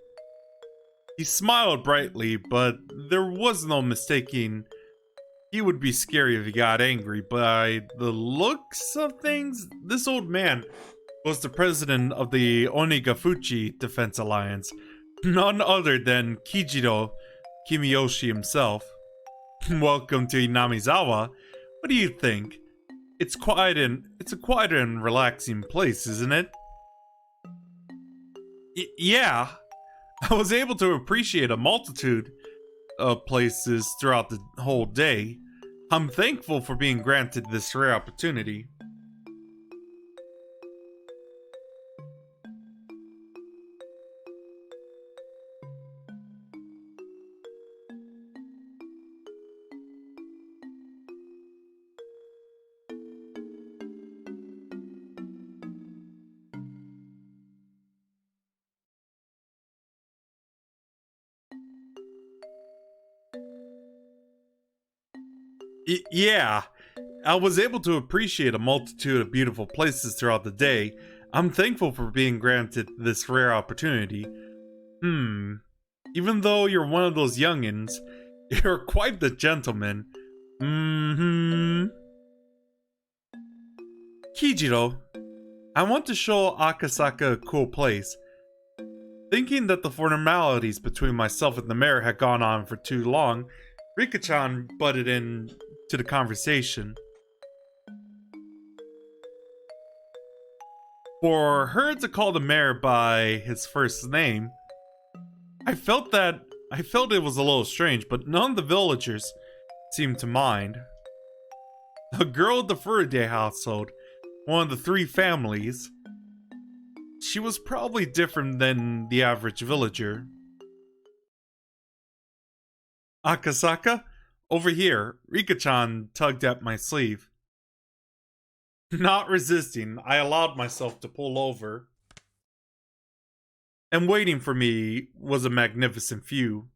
He smiled brightly, but there was no mistaking he would be scary if he got angry. By the looks of things, this old man was the president of the Onigafuchi Defense Alliance, none other than Kijiro Kimiyoshi himself. Welcome to Inamizawa. What do you think? It's a quiet and relaxing place, isn't it? Yeah. I was able to appreciate a multitude of places throughout the whole day. I'm thankful for being granted this rare opportunity. Yeah, I was able to appreciate a multitude of beautiful places throughout the day. I'm thankful for being granted this rare opportunity. Hmm. Even though you're one of those youngins, you're quite the gentleman. Hmm. Kijiro, I want to show Akasaka a cool place. Thinking that the formalities between myself and the mayor had gone on for too long, Rika-chan butted in to the conversation. For her to call the mayor by his first name, I felt it was a little strange, but none of the villagers seemed to mind. A girl of the Furude household, one of the three families, she was probably different than the average villager. Akasaka? Over here, Rika-chan tugged at my sleeve. Not resisting, I allowed myself to pull over. And waiting for me was a magnificent view.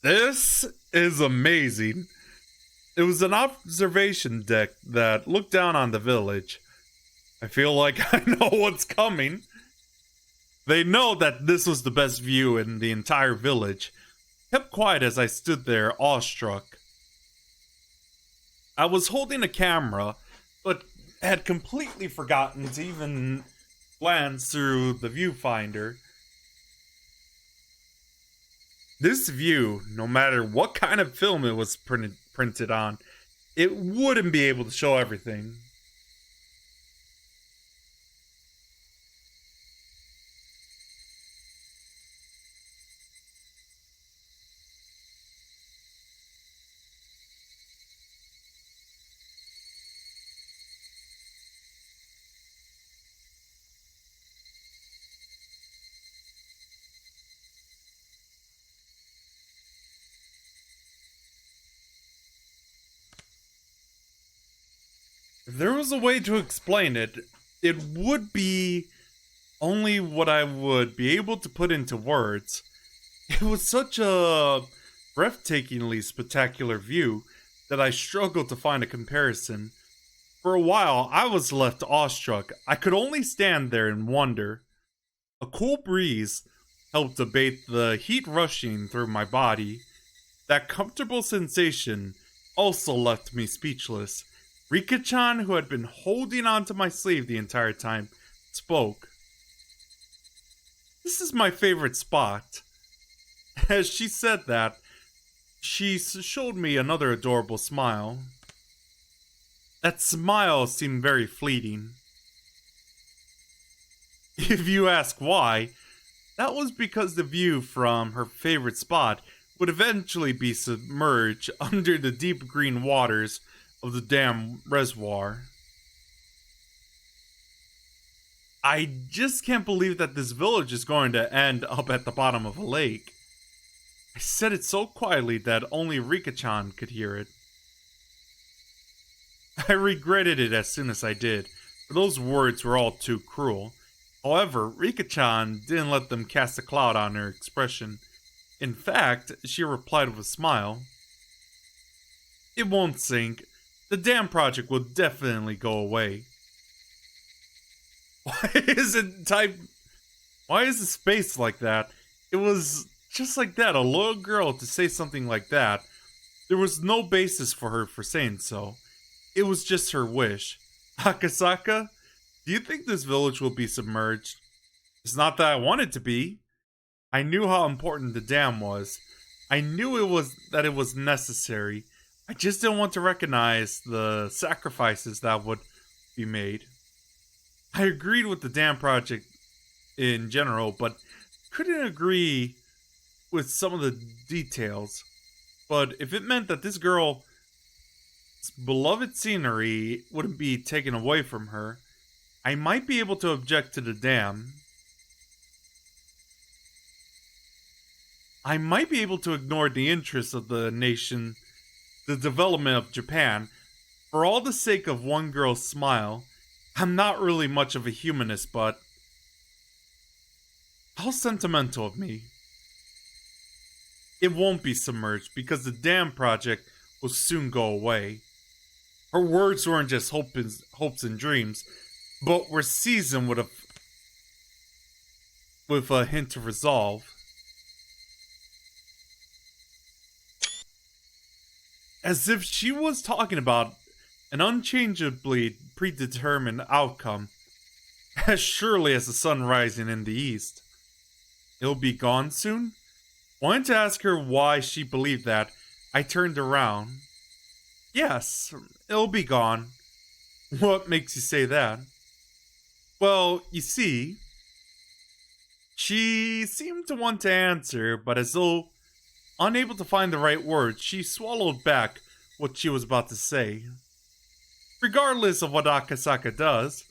This is amazing. It was an observation deck that looked down on the village. I feel like I know what's coming. They know that this was the best view in the entire village. Kept quiet as I stood there, awestruck. I was holding a camera, but had completely forgotten to even glance through the viewfinder. This view, no matter what kind of film it was printed on, it wouldn't be able to show everything. If there was a way to explain it, it would be only what I would be able to put into words. It was such a breathtakingly spectacular view that I struggled to find a comparison. For a while, I was left awestruck. I could only stand there and wonder. A cool breeze helped abate the heat rushing through my body. That comfortable sensation also left me speechless. Rika-chan, who had been holding onto my sleeve the entire time, spoke. This is my favorite spot. As she said that, she showed me another adorable smile. That smile seemed very fleeting. If you ask why, that was because the view from her favorite spot would eventually be submerged under the deep green waters of the dam reservoir. I just can't believe that this village is going to end up at the bottom of a lake. I said it so quietly that only Rika-chan could hear it. I regretted it as soon as I did, for those words were all too cruel. However, Rika-chan didn't let them cast a cloud on her expression. In fact, she replied with a smile. It won't sink. The dam project will definitely go away. Why is his face like that? It was just like that, a little girl to say something like that. There was no basis for her for saying so. It was just her wish. Akasaka, do you think this village will be submerged? It's not that I want it to be. I knew how important the dam was. I knew it was necessary. I just didn't want to recognize the sacrifices that would be made. I agreed with the dam project in general, but couldn't agree with some of the details. But if it meant that this girl's beloved scenery wouldn't be taken away from her, I might be able to object to the dam. I might be able to ignore the interests of the nation, the development of Japan, for all the sake of one girl's smile. I'm not really much of a humanist, but how sentimental of me. It won't be submerged because the dam project will soon go away. Her words weren't just hopes and dreams, but were seasoned with a hint of resolve. As if she was talking about an unchangeably predetermined outcome, as surely as the sun rising in the east. It'll be gone soon? Wanting to ask her why she believed that, I turned around. Yes, it'll be gone. What makes you say that? Well, you see, she seemed to want to answer, but as though unable to find the right words, she swallowed back what she was about to say. Regardless of what Akasaka does,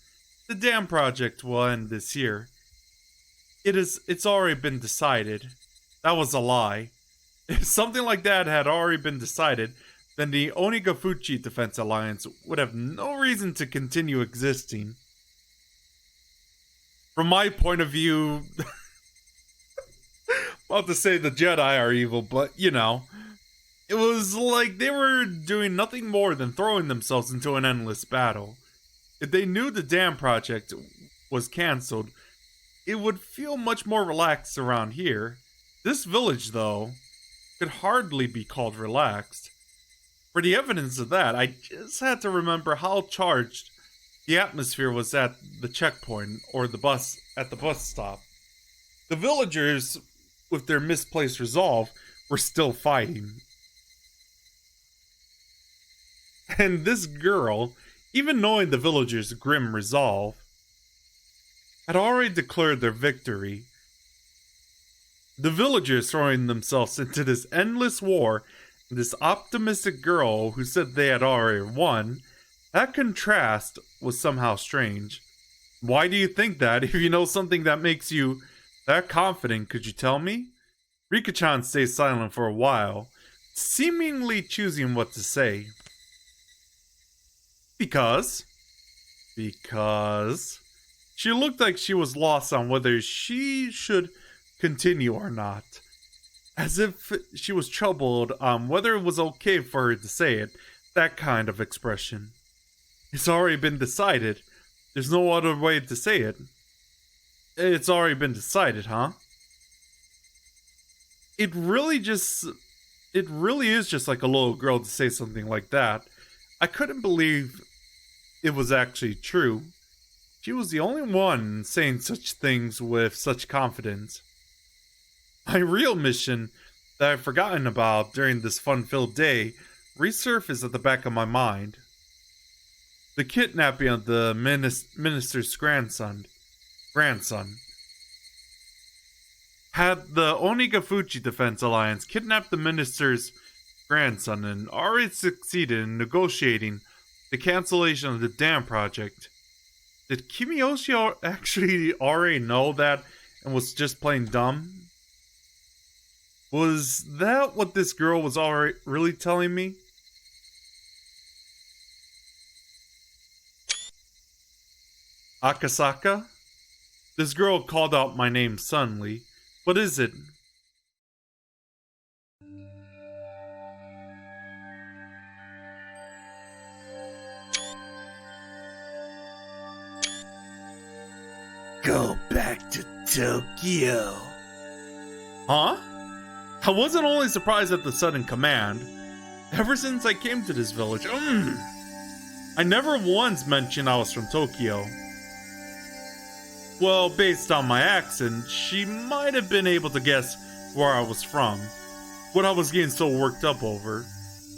the dam project will end this year. It's already been decided. That was a lie. If something like that had already been decided, then the Onigafuchi Defense Alliance would have no reason to continue existing. From my point of view, about to say the Jedi are evil, but you know, it was like they were doing nothing more than throwing themselves into an endless battle. If they knew the dam project was cancelled, it would feel much more relaxed around here. This village, though, could hardly be called relaxed. For the evidence of that, I just had to remember how charged the atmosphere was at the checkpoint or at the bus stop. The villagers, with their misplaced resolve, were still fighting. And this girl, even knowing the villagers' grim resolve, had already declared their victory. The villagers throwing themselves into this endless war, and this optimistic girl who said they had already won, that contrast was somehow strange. Why do you think that? If you know something that makes you that confident, could you tell me? Rika-chan stays silent for a while, seemingly choosing what to say. Because she looked like she was lost on whether she should continue or not. As if she was troubled on whether it was okay for her to say it, that kind of expression. It's already been decided. There's no other way to say it. It's already been decided, huh? It really is just like a little girl to say something like that. I couldn't believe it was actually true. She was the only one saying such things with such confidence. My real mission that I've forgotten about during this fun-filled day resurfaced at the back of my mind. The kidnapping of the minister's grandson. Had the Onigafuchi Defense Alliance kidnapped the minister's grandson and already succeeded in negotiating the cancellation of the dam project, did Kimiyoshi actually already know that and was just plain dumb? Was that what this girl was already really telling me? Akasaka? This girl called out my name suddenly. What is it? Go back to Tokyo. Huh? I wasn't only surprised at the sudden command. Ever since I came to this village, I never once mentioned I was from Tokyo. Well, based on my accent, she might have been able to guess where I was from, what I was getting so worked up over.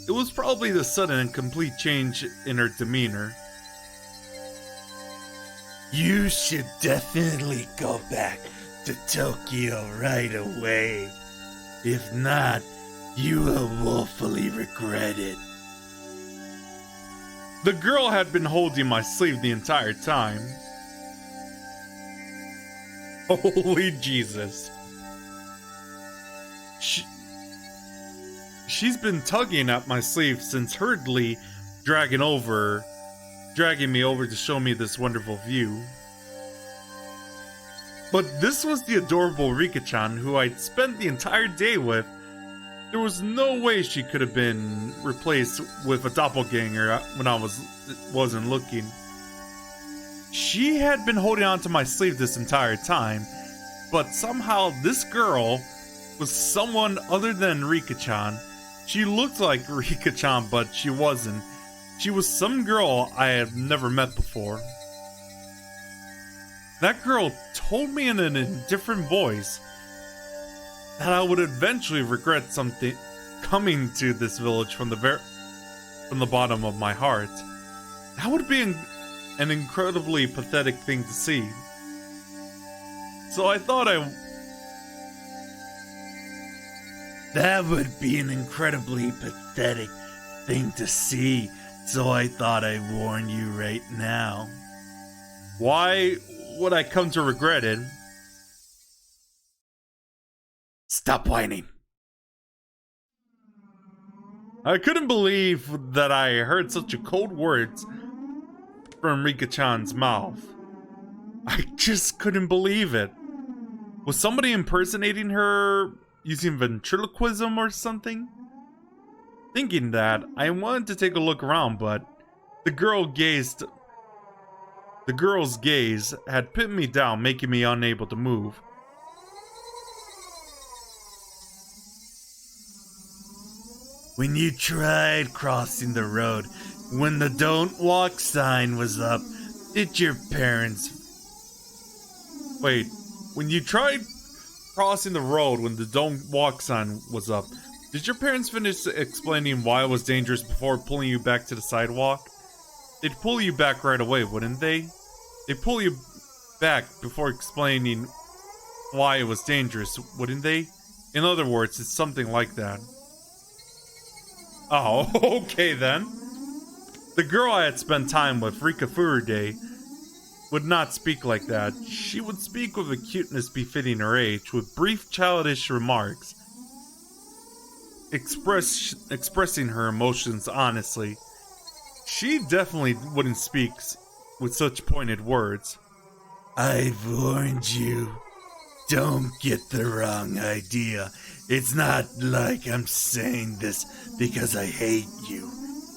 It was probably the sudden and complete change in her demeanor. You should definitely go back to Tokyo right away. If not, you will woefully regret it. The girl had been holding my sleeve the entire time. Holy Jesus. She's been tugging at my sleeve since hurriedly dragging me over to show me this wonderful view. But this was the adorable Rika-chan who I'd spent the entire day with There was no way she could have been replaced with a doppelganger when I wasn't looking. She had been holding onto my sleeve this entire time, but somehow this girl was someone other than Rika-chan. She looked like Rika-chan, but she wasn't. She was some girl I had never met before. That girl told me in a different voice that I would eventually regret something coming to this village from the bottom of my heart. That would be an incredibly pathetic thing to see. So I thought That would be an incredibly pathetic thing to see, so I thought I'd warn you right now. Why would I come to regret it? Stop whining. I couldn't believe that I heard such a cold words from Rika-chan's mouth. I just couldn't believe it. Was somebody impersonating her using ventriloquism or something? Thinking that, I wanted to take a look around, but the girl's gaze had pinned me down, making me unable to move. When you tried crossing the road, when the don't walk sign was up, did your parents... Wait, when you tried crossing the road when the don't walk sign was up, did your parents finish explaining why it was dangerous before pulling you back to the sidewalk? They'd pull you back right away, wouldn't they? They'd pull you back before explaining why it was dangerous, wouldn't they? In other words, it's something like that. Oh, okay then. The girl I had spent time with, Rika Furude, would not speak like that. She would speak with a cuteness befitting her age, with brief childish remarks, expressing her emotions honestly. She definitely wouldn't speak with such pointed words. I've warned you. Don't get the wrong idea. It's not like I'm saying this because I hate you.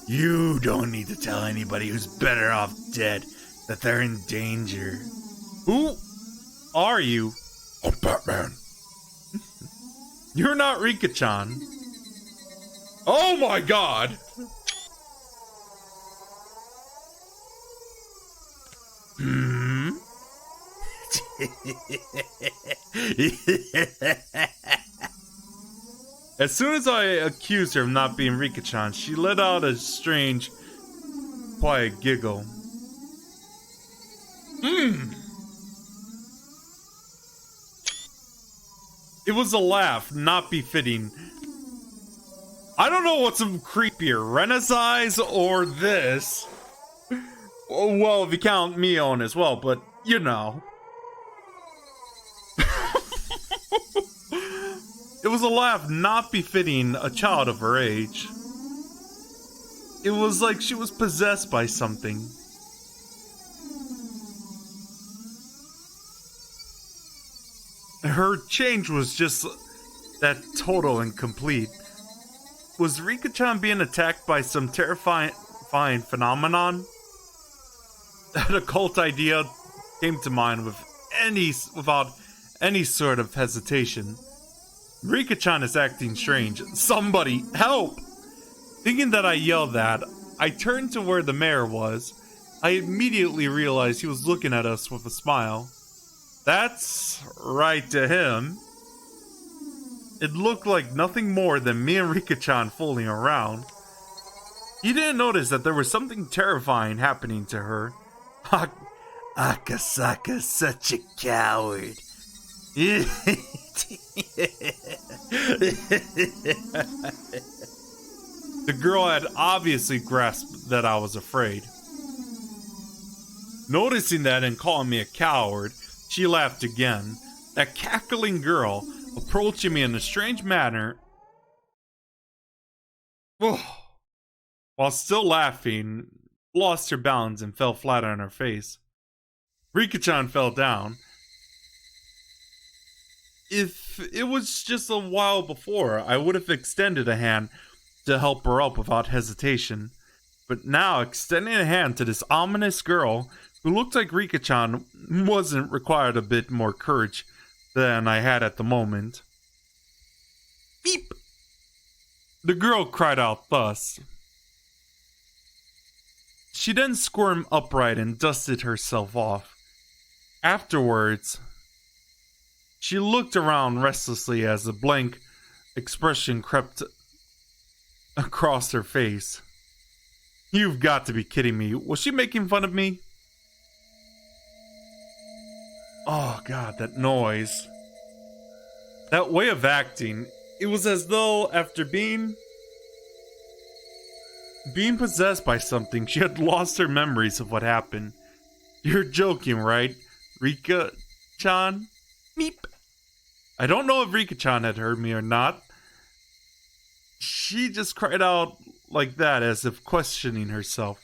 You don't need to tell anybody who's better off dead that they're in danger. Who are you? I'm Batman. You're not Rika-chan. Oh my god! Hmm? As soon as I accused her of not being Rika-chan, she let out a strange, quiet giggle. It was a laugh, not befitting. I don't know what's creepier, Renaissance or this. Well, if you count Mion as well, but you know. It was a laugh not befitting a child of her age. It was like she was possessed by something. Her change was just that total and complete. Was Rika-chan being attacked by some terrifying phenomenon? That occult idea came to mind without any sort of hesitation. Rika-chan is acting strange. Somebody, help! Thinking that I yelled that, I turned to where the mayor was. I immediately realized he was looking at us with a smile. That's right to him. It looked like nothing more than me and Rika-chan fooling around. He didn't notice that there was something terrifying happening to her. Akasaka's such a coward. The girl had obviously grasped that I was afraid. Noticing that and calling me a coward, she laughed again. That cackling girl, approaching me in a strange manner, while still laughing, lost her balance and fell flat on her face. Rika-chan fell down. If it was just a while before, I would have extended a hand to help her up without hesitation. But now, extending a hand to this ominous girl who looked like Rika-chan wasn't required a bit more courage than I had at the moment. Beep! The girl cried out thus. She then squirmed upright and dusted herself off. Afterwards, she looked around restlessly as a blank expression crept across her face. You've got to be kidding me. Was she making fun of me? Oh god, that noise. That way of acting. It was as though after being possessed by something, she had lost her memories of what happened. You're joking, right? Rika-chan? Meep. I don't know if Rika-chan had heard me or not. She just cried out like that as if questioning herself.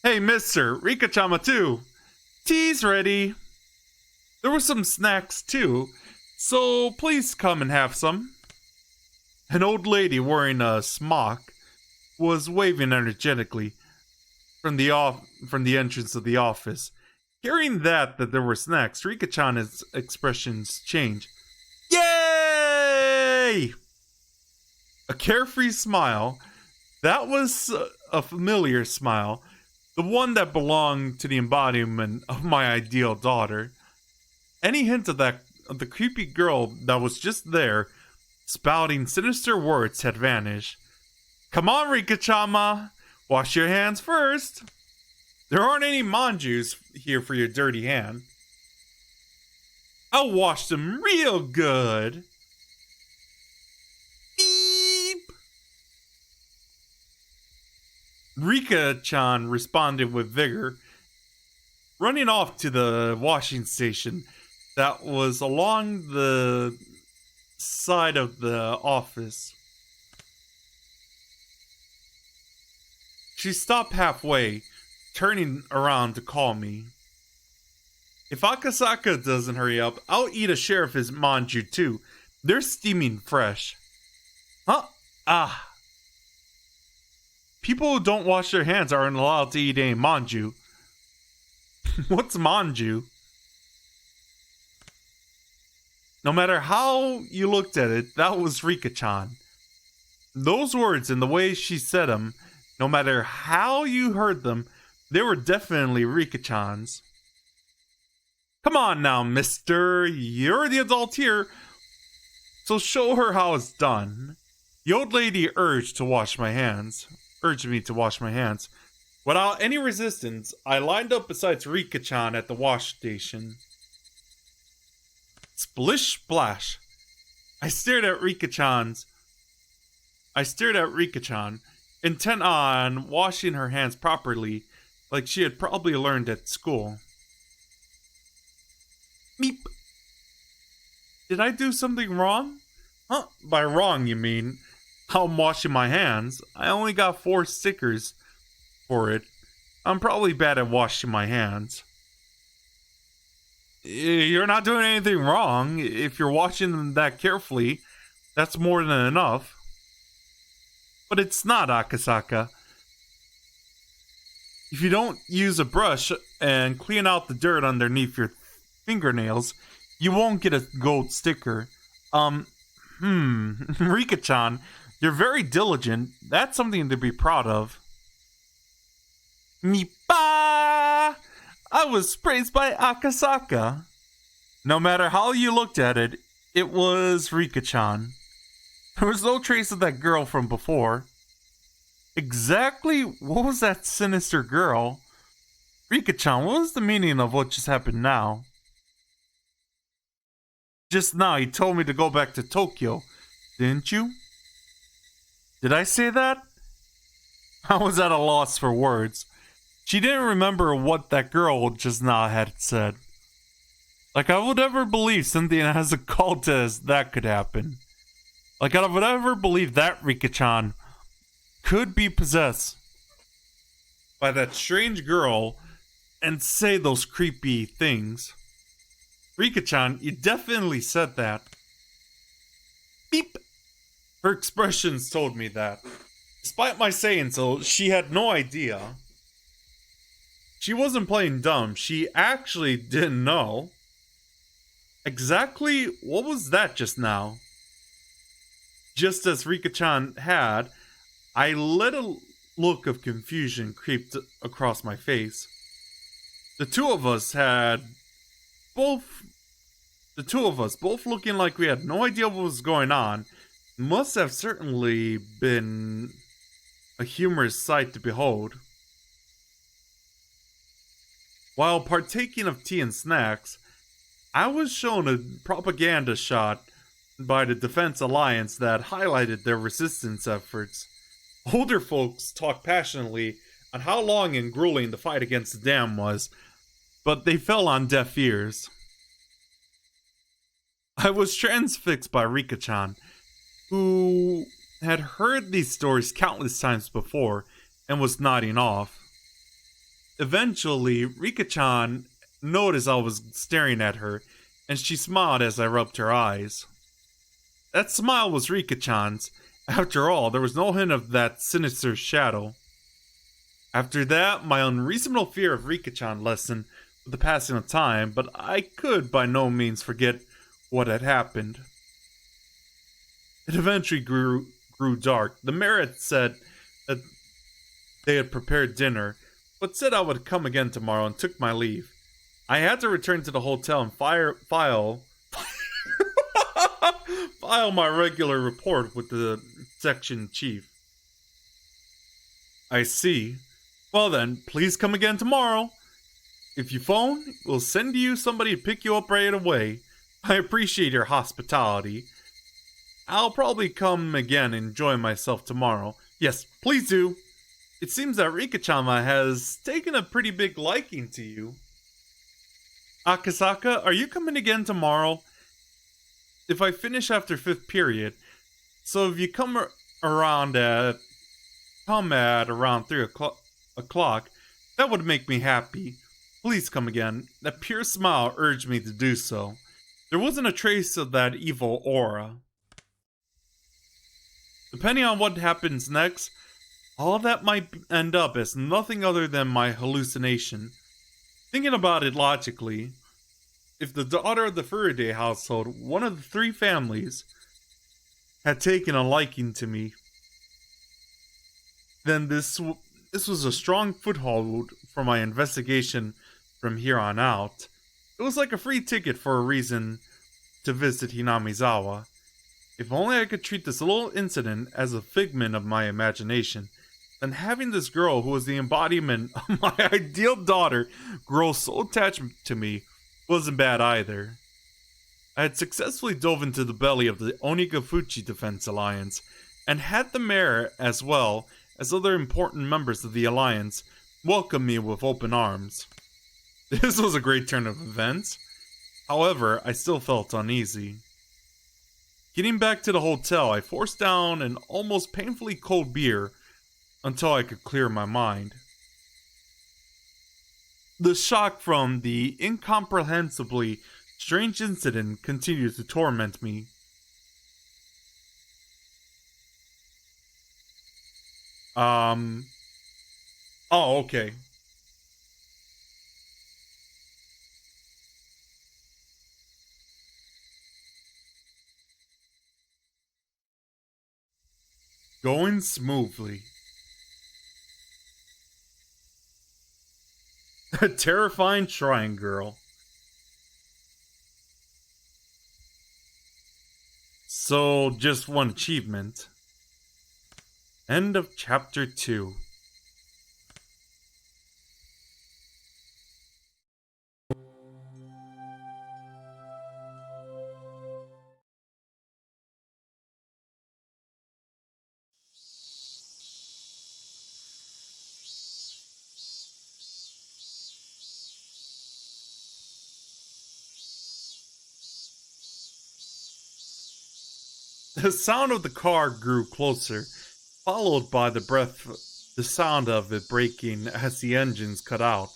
Hey, mister, Rika-chama too. Tea's ready. There were some snacks too, so please come and have some. An old lady wearing a smock was waving energetically from the entrance of the office. Hearing that there were snacks, Rika-chan's expressions changed. Yay! A carefree smile. That was a familiar smile. The one that belonged to the embodiment of my ideal daughter. Any hint of the creepy girl that was just there, spouting sinister words, had vanished. Come on, Rika-chama. Wash your hands first. There aren't any manjus here for your dirty hand. I'll wash them real good. Beep. Rika-chan responded with vigor, running off to the washing station that was along the side of the office. She stopped halfway, turning around to call me. If Akasaka doesn't hurry up, I'll eat a share of his manju too. They're steaming fresh. Huh? Ah. People who don't wash their hands aren't allowed to eat any manju. What's manju? No matter how you looked at it, that was Rika-chan. Those words and the way she said them, no matter how you heard them, they were definitely Rika-chan's. Come on now, mister. You're the adult here, so show her how it's done. The old lady urged me to wash my hands. Without any resistance, I lined up beside Rika-chan at the wash station. Splish splash. I stared at Rika-chan, intent on washing her hands properly, like she had probably learned at school. Meep. Did I do something wrong? Huh? By wrong, you mean how I'm washing my hands. I only got 4 stickers for it. I'm probably bad at washing my hands. You're not doing anything wrong. If you're washing them that carefully, that's more than enough. But it's not, Akasaka. If you don't use a brush and clean out the dirt underneath your fingernails, you won't get a gold sticker. Rika-chan, you're very diligent. That's something to be proud of. Mipa! I was praised by Akasaka. No matter how you looked at it, it was Rika-chan. There was no trace of that girl from before. Exactly what was that sinister girl? Rika-chan, what was the meaning of what just happened now? Just now, you told me to go back to Tokyo, didn't you? Did I say that? I was at a loss for words. She didn't remember what that girl just now had said. Like I would ever believe something as occult as that could happen. Like I would ever believe that Rika-chan could be possessed by that strange girl and say those creepy things. Rika-chan, you definitely said that. Beep! Her expressions told me that. Despite my saying so, she had no idea. She wasn't playing dumb, she actually didn't know. Exactly what was that just now? Just as Rika-chan had, I let a look of confusion creep across my face. The two of us, both looking like we had no idea what was going on, must have certainly been a humorous sight to behold. While partaking of tea and snacks, I was shown a propaganda shot by the Defense Alliance that highlighted their resistance efforts. Older folks talked passionately on how long and grueling the fight against the dam was, but they fell on deaf ears. I was transfixed by Rika-chan, who had heard these stories countless times before and was nodding off. Eventually, Rika-chan noticed I was staring at her, and she smiled as I rubbed her eyes. That smile was Rika-chan's. After all, there was no hint of that sinister shadow. After that, my unreasonable fear of Rika-chan lessened with the passing of time, but I could by no means forget what had happened. It eventually grew dark. The mayor had said that they had prepared dinner, but said I would come again tomorrow and took my leave. I had to return to the hotel and file my regular report with the section chief. I see. Well then, please come again tomorrow. If you phone, we'll send you somebody to pick you up right away. I appreciate your hospitality. I'll probably come again and enjoy myself tomorrow. Yes, please do. It seems that Rika-chan has taken a pretty big liking to you. Akasaka, are you coming again tomorrow? If I finish after 5th period, so if you come at around 3 o'clock, that would make me happy. Please come again. That pure smile urged me to do so. There wasn't a trace of that evil aura. Depending on what happens next, all that might end up as nothing other than my hallucination. Thinking about it logically, if the daughter of the Faraday household, one of the 3 families, had taken a liking to me, then this was a strong foothold for my investigation from here on out. It was like a free ticket for a reason to visit Hinamizawa. If only I could treat this little incident as a figment of my imagination, then having this girl who was the embodiment of my ideal daughter grow so attached to me wasn't bad either. I had successfully dove into the belly of the Onigafuchi Defense Alliance, and had the mayor, as well as other important members of the alliance, welcome me with open arms. This was a great turn of events. However, I still felt uneasy. Getting back to the hotel, I forced down an almost painfully cold beer until I could clear my mind. The shock from the incomprehensibly strange incident continued to torment me. Oh, okay. Going smoothly. A terrifying shrine girl. So, just one achievement. End of chapter 2. The sound of the car grew closer, followed by the sound of it braking as the engines cut out.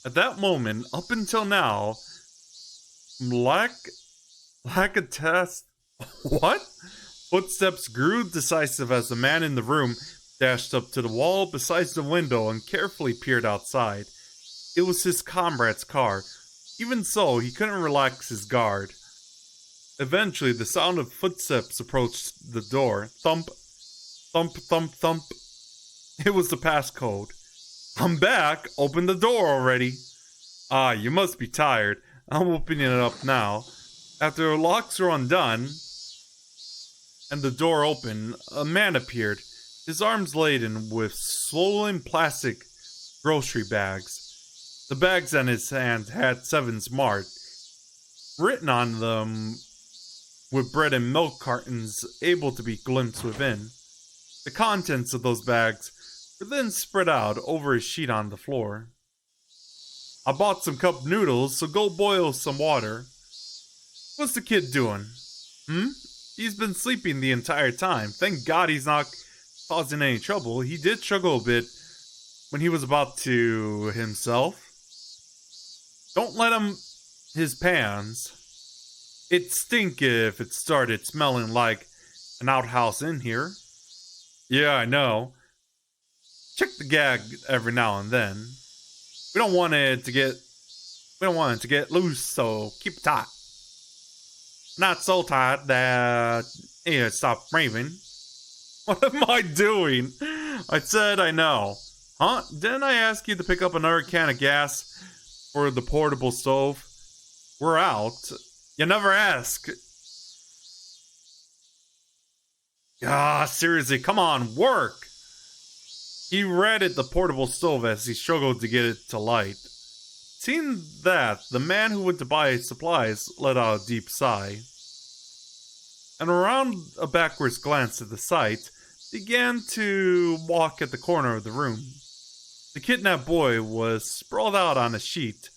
At that moment, up until now, lack a test What? Footsteps grew decisive as the man in the room dashed up to the wall beside the window and carefully peered outside. It was his comrade's car. Even so, he couldn't relax his guard. Eventually, the sound of footsteps approached the door. Thump, thump, thump, thump. It was the passcode. I'm back. Open the door already. Ah, you must be tired. I'm opening it up now. After the locks were undone and the door opened, a man appeared, his arms laden with swollen plastic grocery bags. The bags in his hand had Sevens marked, written on them with bread and milk cartons able to be glimpsed within. The contents of those bags were then spread out over a sheet on the floor. I bought some cup noodles, so go boil some water. What's the kid doing? He's been sleeping the entire time. Thank God he's not causing any trouble. He did struggle a bit when he was about to himself. Don't let him his pans. It'd stink if it started smelling like an outhouse in here. Yeah, I know. Check the gag every now and then. We don't want it to get loose, so keep it tight. Not so tight that it stops raving. What am I doing? I said I know. Huh? Didn't I ask you to pick up another can of gas for the portable stove? We're out. You never ask. Ah, seriously, come on, work! He ratted the portable stove as he struggled to get it to light. Seeing that, the man who went to buy supplies let out a deep sigh, and around a backwards glance at the site, began to walk at the corner of the room. The kidnapped boy was sprawled out on a sheet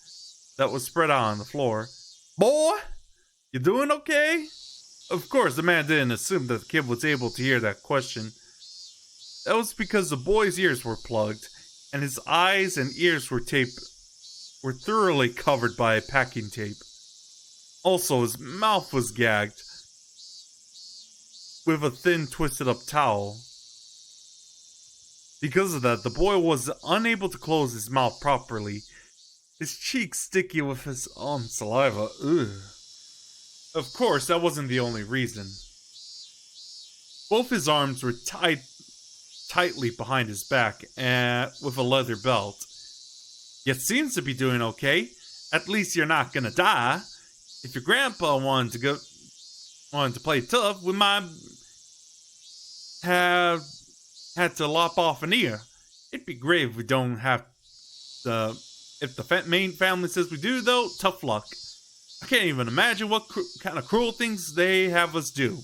that was spread out on the floor. Boy, you doing okay? Of course, the man didn't assume that the kid was able to hear that question. That was because the boy's ears were plugged, and his eyes and ears were thoroughly covered by packing tape. Also, his mouth was gagged with a thin, twisted up towel. Because of that, the boy was unable to close his mouth properly, his cheeks sticky with his own saliva. Ugh. Of course, that wasn't the only reason. Both his arms were tied tightly behind his back and with a leather belt. Yet seems to be doing okay. At least you're not gonna die. If your grandpa wanted to play tough, we might have had to lop off an ear. It'd be great if we don't have the. If the main family says we do, though, tough luck. I can't even imagine what kind of cruel things they have us do.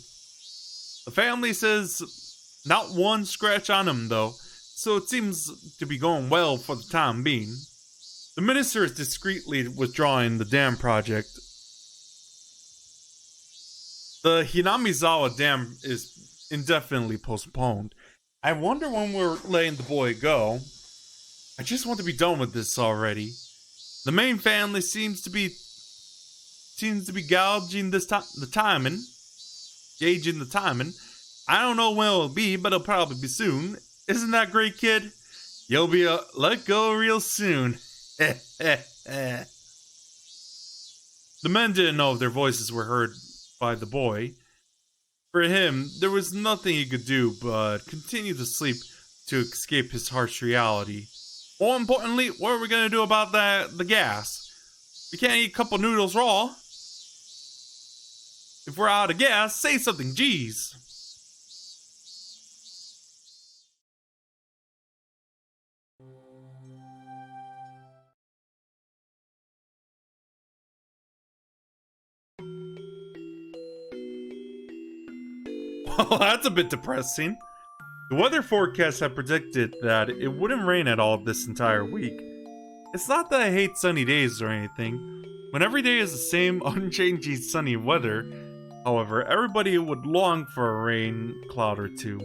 The family says not one scratch on them, though, so it seems to be going well for the time being. The minister is discreetly withdrawing the dam project. The Hinamizawa Dam is indefinitely postponed. I wonder when we're letting the boy go. I just want to be done with this already. The main family seems to be gauging the timing. Gauging the timing. I don't know when it'll be, but it'll probably be soon. Isn't that great, kid? You'll be let go real soon. The men didn't know if their voices were heard by the boy. For him, there was nothing he could do but continue to sleep to escape his harsh reality. More importantly, what are we going to do about the gas? We can't eat a couple noodles raw. If we're out of gas, say something, jeez. Well, that's a bit depressing. The weather forecast had predicted that it wouldn't rain at all this entire week. It's not that I hate sunny days or anything. When every day is the same unchanging sunny weather, however, everybody would long for a rain cloud or two.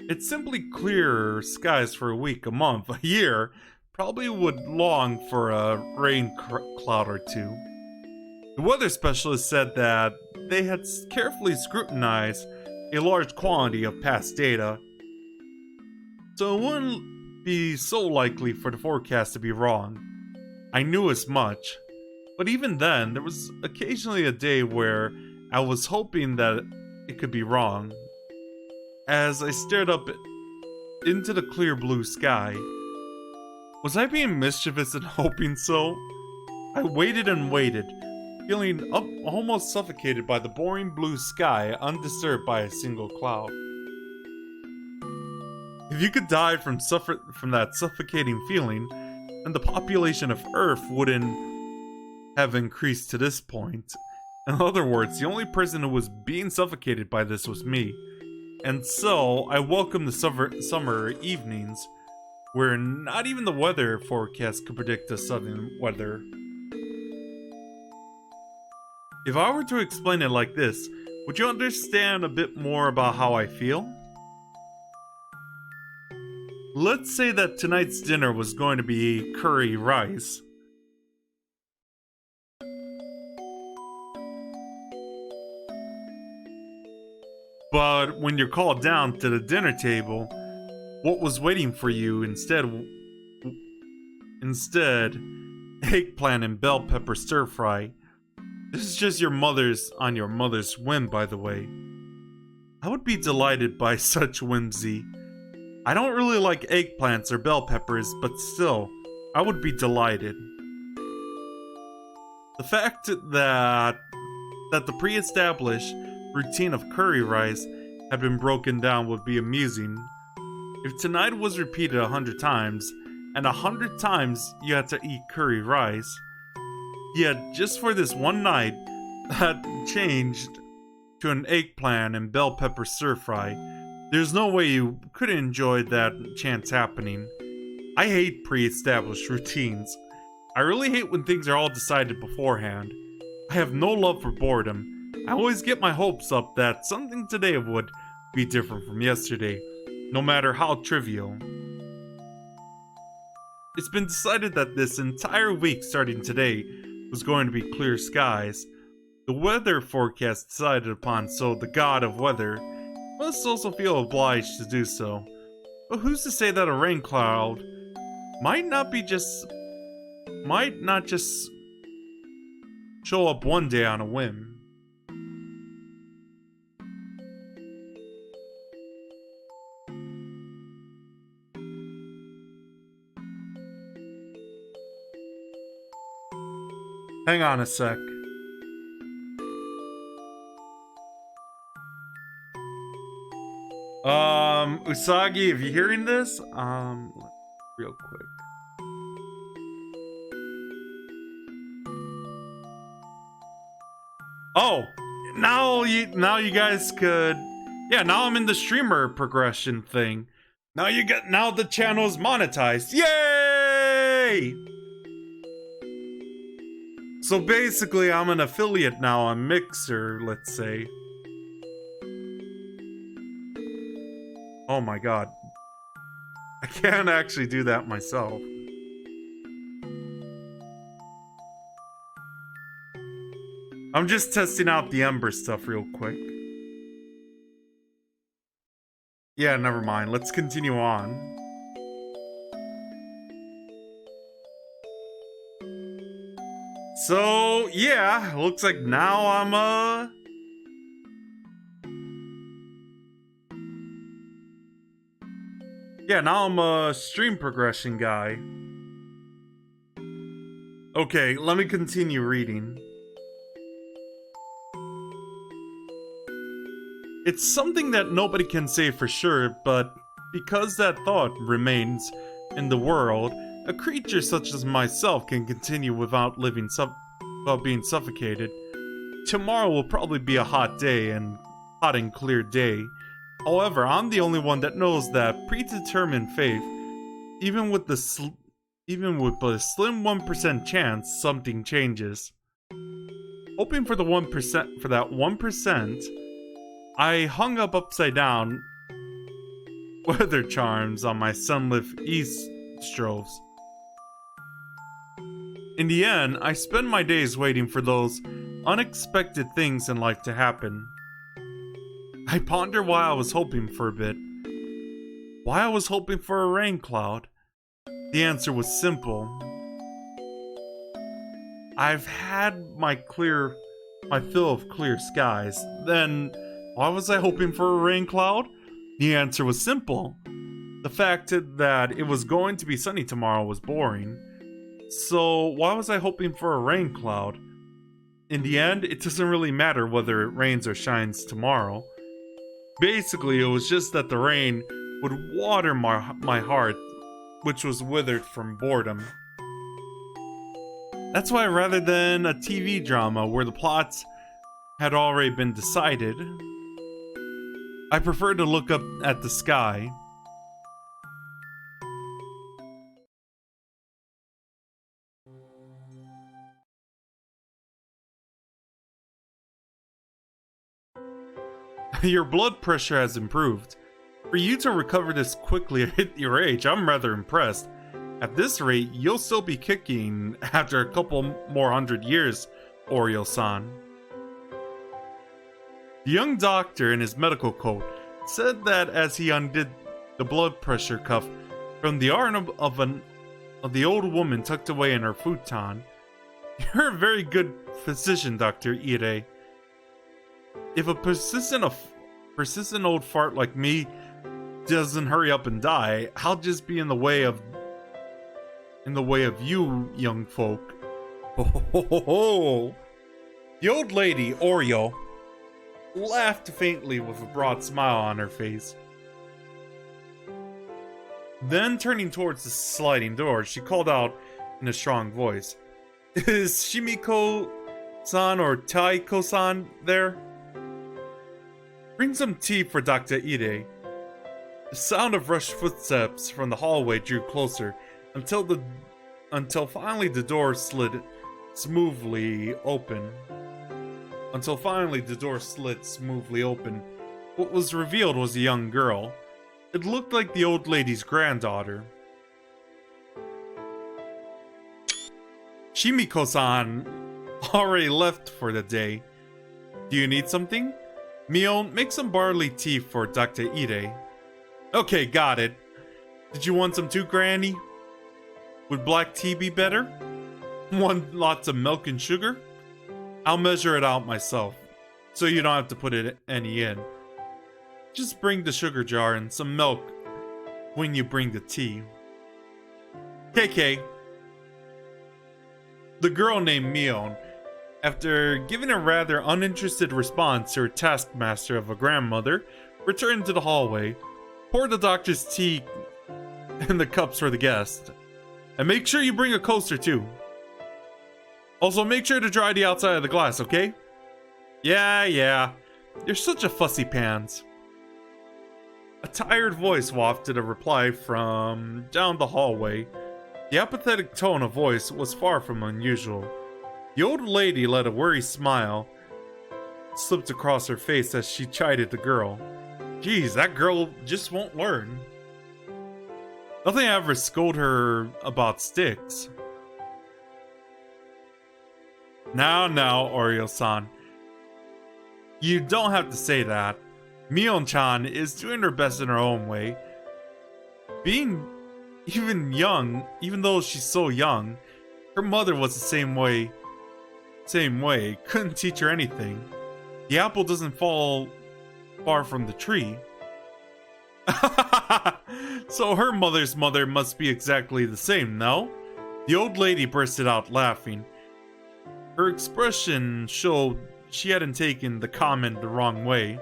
It's simply clearer skies for a week, a month, a year, probably would long for a rain cloud or two. The weather specialist said that they had carefully scrutinized a large quantity of past data, so it wouldn't be so likely for the forecast to be wrong. I knew as much, but even then, there was occasionally a day where I was hoping that it could be wrong. As I stared up into the clear blue sky, was I being mischievous and hoping so? I waited and waited, feeling almost suffocated by the boring blue sky, undisturbed by a single cloud. If you could die from that suffocating feeling, then the population of Earth wouldn't have increased to this point. In other words, the only person who was being suffocated by this was me. And so, I welcomed the summer evenings, where not even the weather forecast could predict the sudden weather. If I were to explain it like this, would you understand a bit more about how I feel? Let's say that tonight's dinner was going to be curry rice. But when you're called down to the dinner table, what was waiting for you instead, eggplant and bell pepper stir fry. This is just your mother's whim, by the way. I would be delighted by such whimsy. I don't really like eggplants or bell peppers, but still, I would be delighted. The fact that the pre-established routine of curry rice had been broken down would be amusing. If tonight was repeated 100 times, and 100 times you had to eat curry rice, yet just for this one night, that changed to an eggplant and bell pepper stir fry, there's no way you could enjoy that chance happening. I hate pre-established routines. I really hate when things are all decided beforehand. I have no love for boredom. I always get my hopes up that something today would be different from yesterday, no matter how trivial. It's been decided that this entire week starting today was going to be clear skies. The weather forecast decided upon, so the god of weather must also feel obliged to do so. But who's to say that a rain cloud might not just show up one day on a whim? Hang on a sec. Usagi, if you're hearing this, real quick. Oh, now you guys could, yeah, now I'm in the streamer progression thing. Now the channel's monetized. Yay! So basically, I'm an affiliate now on Mixer, let's say. Oh my god. I can't actually do that myself. I'm just testing out the Ember stuff real quick. Yeah, never mind. Let's continue on. So, yeah, looks like now I'm a stream progression guy. Okay, let me continue reading. It's something that nobody can say for sure, but because that thought remains in the world, a creature such as myself can continue without being suffocated. Tomorrow will probably be a hot and clear day. However, I'm the only one that knows that predetermined fate, even with a slim 1% chance, something changes. Hoping for that 1%, I hung up upside down weather charms on my sunlit eavesdrops. In the end, I spend my days waiting for those unexpected things in life to happen. I pondered why I was hoping for a bit. Why I was hoping for a rain cloud. The answer was simple. I've had my fill of clear skies. Then, why was I hoping for a rain cloud? The answer was simple. The fact that it was going to be sunny tomorrow was boring. So, why was I hoping for a rain cloud? In the end, it doesn't really matter whether it rains or shines tomorrow. Basically, it was just that the rain would water my heart, which was withered from boredom. That's why, rather than a TV drama where the plots had already been decided, I prefer to look up at the sky. Your blood pressure has improved. For you to recover this quickly at your age, I'm rather impressed. At this rate, you'll still be kicking after a couple more 100 years, Oreo-san. The young doctor in his medical coat said that as he undid the blood pressure cuff from the arm of the old woman tucked away in her futon. You're a very good physician, Dr. Ide. If a persistent old fart like me doesn't hurry up and die, I'll just be in the way of you young folk. Ho ho ho ho ho. The old lady, Oreo, laughed faintly with a broad smile on her face. Then, turning towards the sliding door, she called out in a strong voice, "Is Shimiko-san or Taiko-san there? Bring some tea for Dr. Ide." The sound of rushed footsteps from the hallway drew closer until finally the door slid smoothly open. What was revealed was a young girl. It looked like the old lady's granddaughter. Shimiko-san already left for the day. Do you need something? Mio, make some barley tea for Dr. Ide. Okay, got it. Did you want some too, Granny? Would black tea be better? Want lots of milk and sugar? I'll measure it out myself, so you don't have to put any in. Just bring the sugar jar and some milk when you bring the tea. KK. The girl named Mion, after giving a rather uninterested response to her taskmaster of a grandmother, returned to the hallway, poured the doctor's tea in the cups for the guest. And make sure you bring a coaster too. Also, make sure to dry the outside of the glass, okay? Yeah. You're such a fussy pants. A tired voice wafted a reply from down the hallway. The apathetic tone of voice was far from unusual. The old lady let a worried smile slip across her face as she chided the girl. Geez, that girl just won't learn. Nothing ever scolded her about sticks. Now, Oreo-san. You don't have to say that. Mion-chan is doing her best in her own way. Being even though she's so young, her mother was the same way, couldn't teach her anything. The apple doesn't fall far from the tree. So her mother's mother must be exactly the same, no? The old lady bursted out laughing. Her expression showed she hadn't taken the comment the wrong way.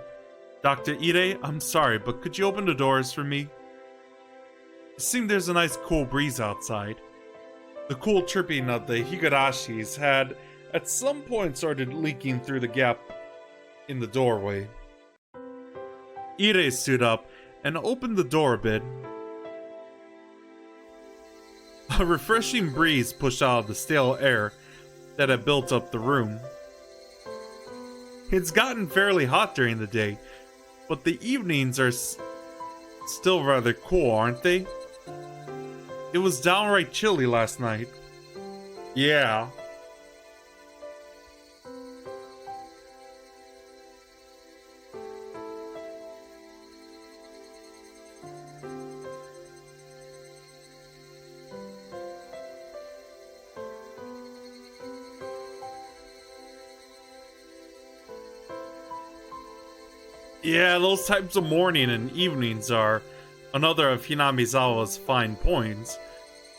Dr. Ide, I'm sorry, but could you open the doors for me? It seemed there's a nice cool breeze outside. The cool chirping of the Higurashis had at some point started leaking through the gap in the doorway. Ide stood up and opened the door a bit. A refreshing breeze pushed out of the stale air that had built up the room. It's gotten fairly hot during the day, but the evenings are still rather cool, aren't they? It was downright chilly last night. Yeah. Yeah, those types of morning and evenings are another of Hinamizawa's fine points.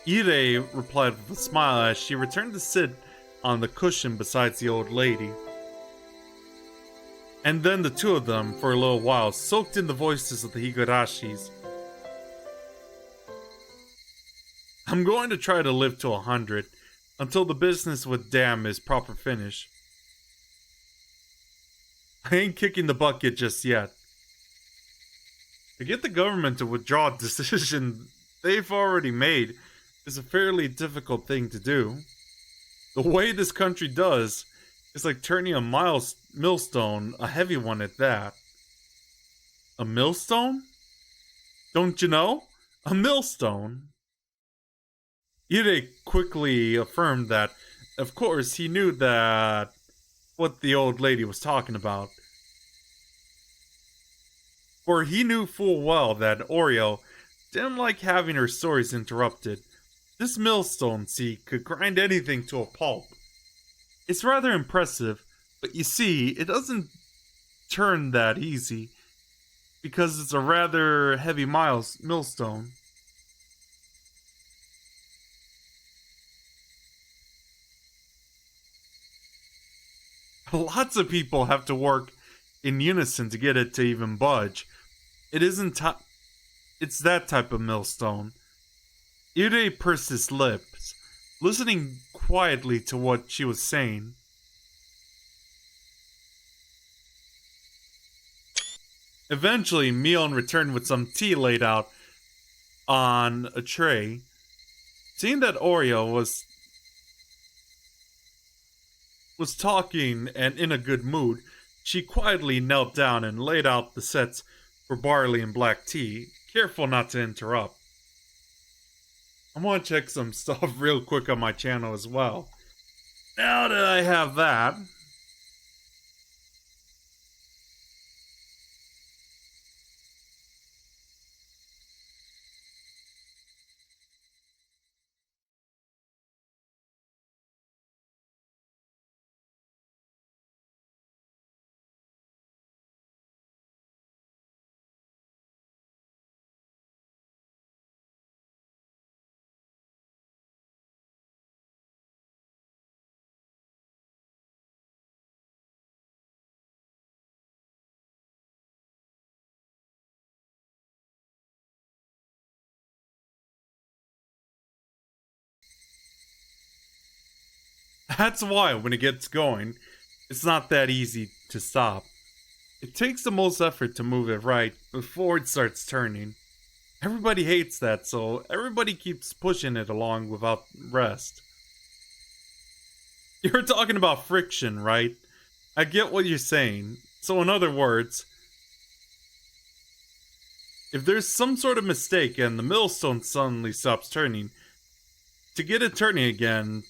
Ire replied with a smile as she returned to sit on the cushion beside the old lady. And then the two of them, for a little while, soaked in the voices of the Higurashis. I'm going to try to live to 100, until the business with Dam is proper finish. I ain't kicking the bucket just yet. To get the government to withdraw a decision they've already made is a fairly difficult thing to do. The way this country does is like turning a millstone, a heavy one at that. A millstone? Don't you know? A millstone. Ire quickly affirmed that, of course, he knew that what the old lady was talking about. For he knew full well that Oreo didn't like having her stories interrupted. This millstone, see, could grind anything to a pulp. It's rather impressive, but you see, it doesn't turn that easy, because it's a rather heavy millstone. Lots of people have to work in unison to get it to even budge. It's that type of millstone. Ire pursed his lips, listening quietly to what she was saying. Eventually, Mion returned with some tea laid out on a tray. Seeing that Oreo was talking and in a good mood, she quietly knelt down and laid out the sets for barley and black tea, careful not to interrupt. I want to check some stuff real quick on my channel as well. Now that I have that, that's why when it gets going, it's not that easy to stop. It takes the most effort to move it right before it starts turning. Everybody hates that, so everybody keeps pushing it along without rest. You're talking about friction, right? I get what you're saying. So, in other words, if there's some sort of mistake and the millstone suddenly stops turning, to get it turning again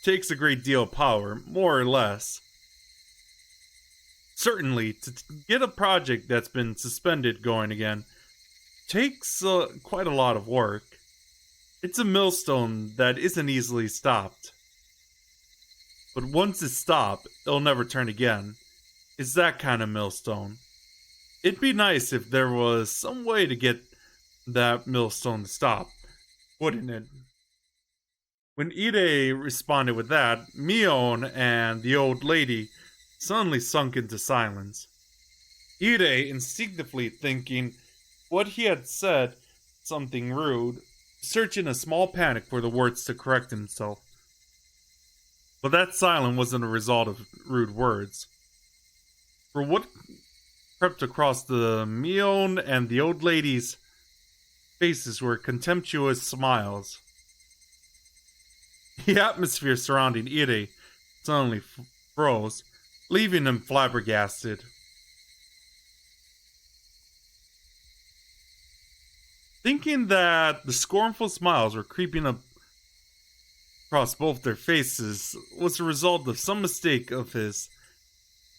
takes a great deal of power, more or less. Certainly, to get a project that's been suspended going again takes quite a lot of work. It's a millstone that isn't easily stopped. But once it's stopped, it'll never turn again. It's that kind of millstone. It'd be nice if there was some way to get that millstone to stop, wouldn't it? When Ide responded with that, Mion and the old lady suddenly sunk into silence. Ide, instinctively thinking what he had said something rude, searching a small panic for the words to correct himself. But that silence wasn't a result of rude words. For what crept across the Mion and the old lady's faces were contemptuous smiles. The atmosphere surrounding Ire suddenly froze, leaving him flabbergasted. Thinking that the scornful smiles were creeping up across both their faces was the result of some mistake of his,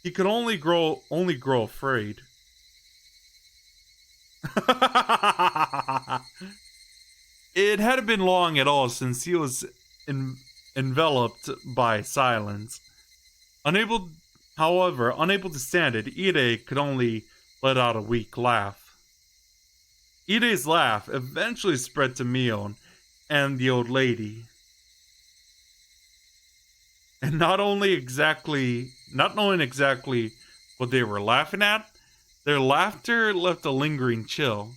he could only grow afraid. It hadn't been long at all since he was enveloped by silence. Unable However, unable to stand it, Ide could only let out a weak laugh. Ide's laugh eventually spread to Mion and the old lady. And not knowing exactly what they were laughing at, their laughter left a lingering chill.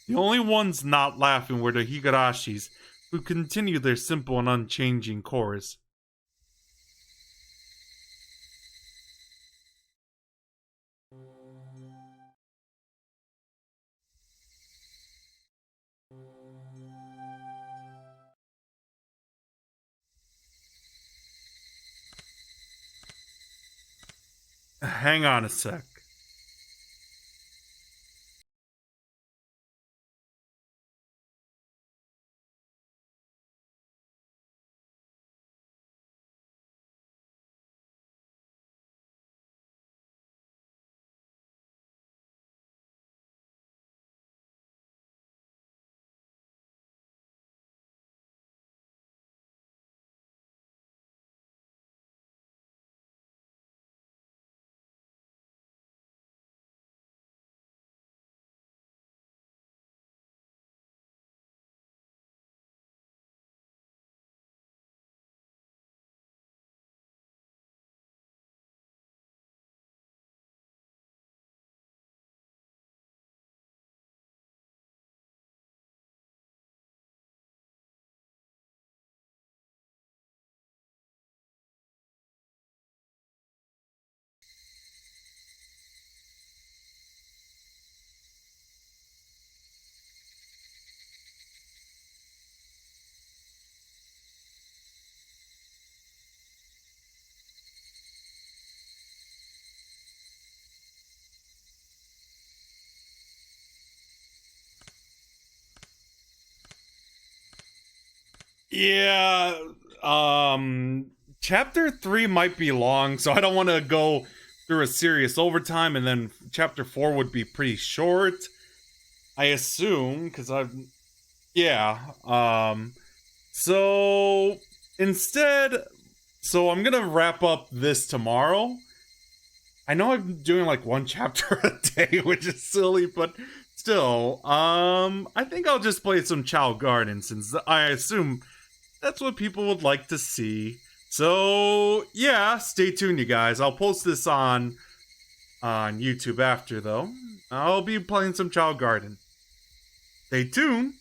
The only ones not laughing were the Higurashis, who continued their simple and unchanging chorus. Hang on a sec. Yeah, chapter 3 might be long, so I don't want to go through a serious overtime, and then chapter 4 would be pretty short. I assume, because yeah, so instead, so I'm gonna wrap up this tomorrow. I know I'm doing like one chapter a day, which is silly, but still, I think I'll just play some Chow Garden since I assume that's what people would like to see. So yeah, stay tuned, you guys. I'll post this on YouTube after though. I'll be playing some Chow Garden. Stay tuned.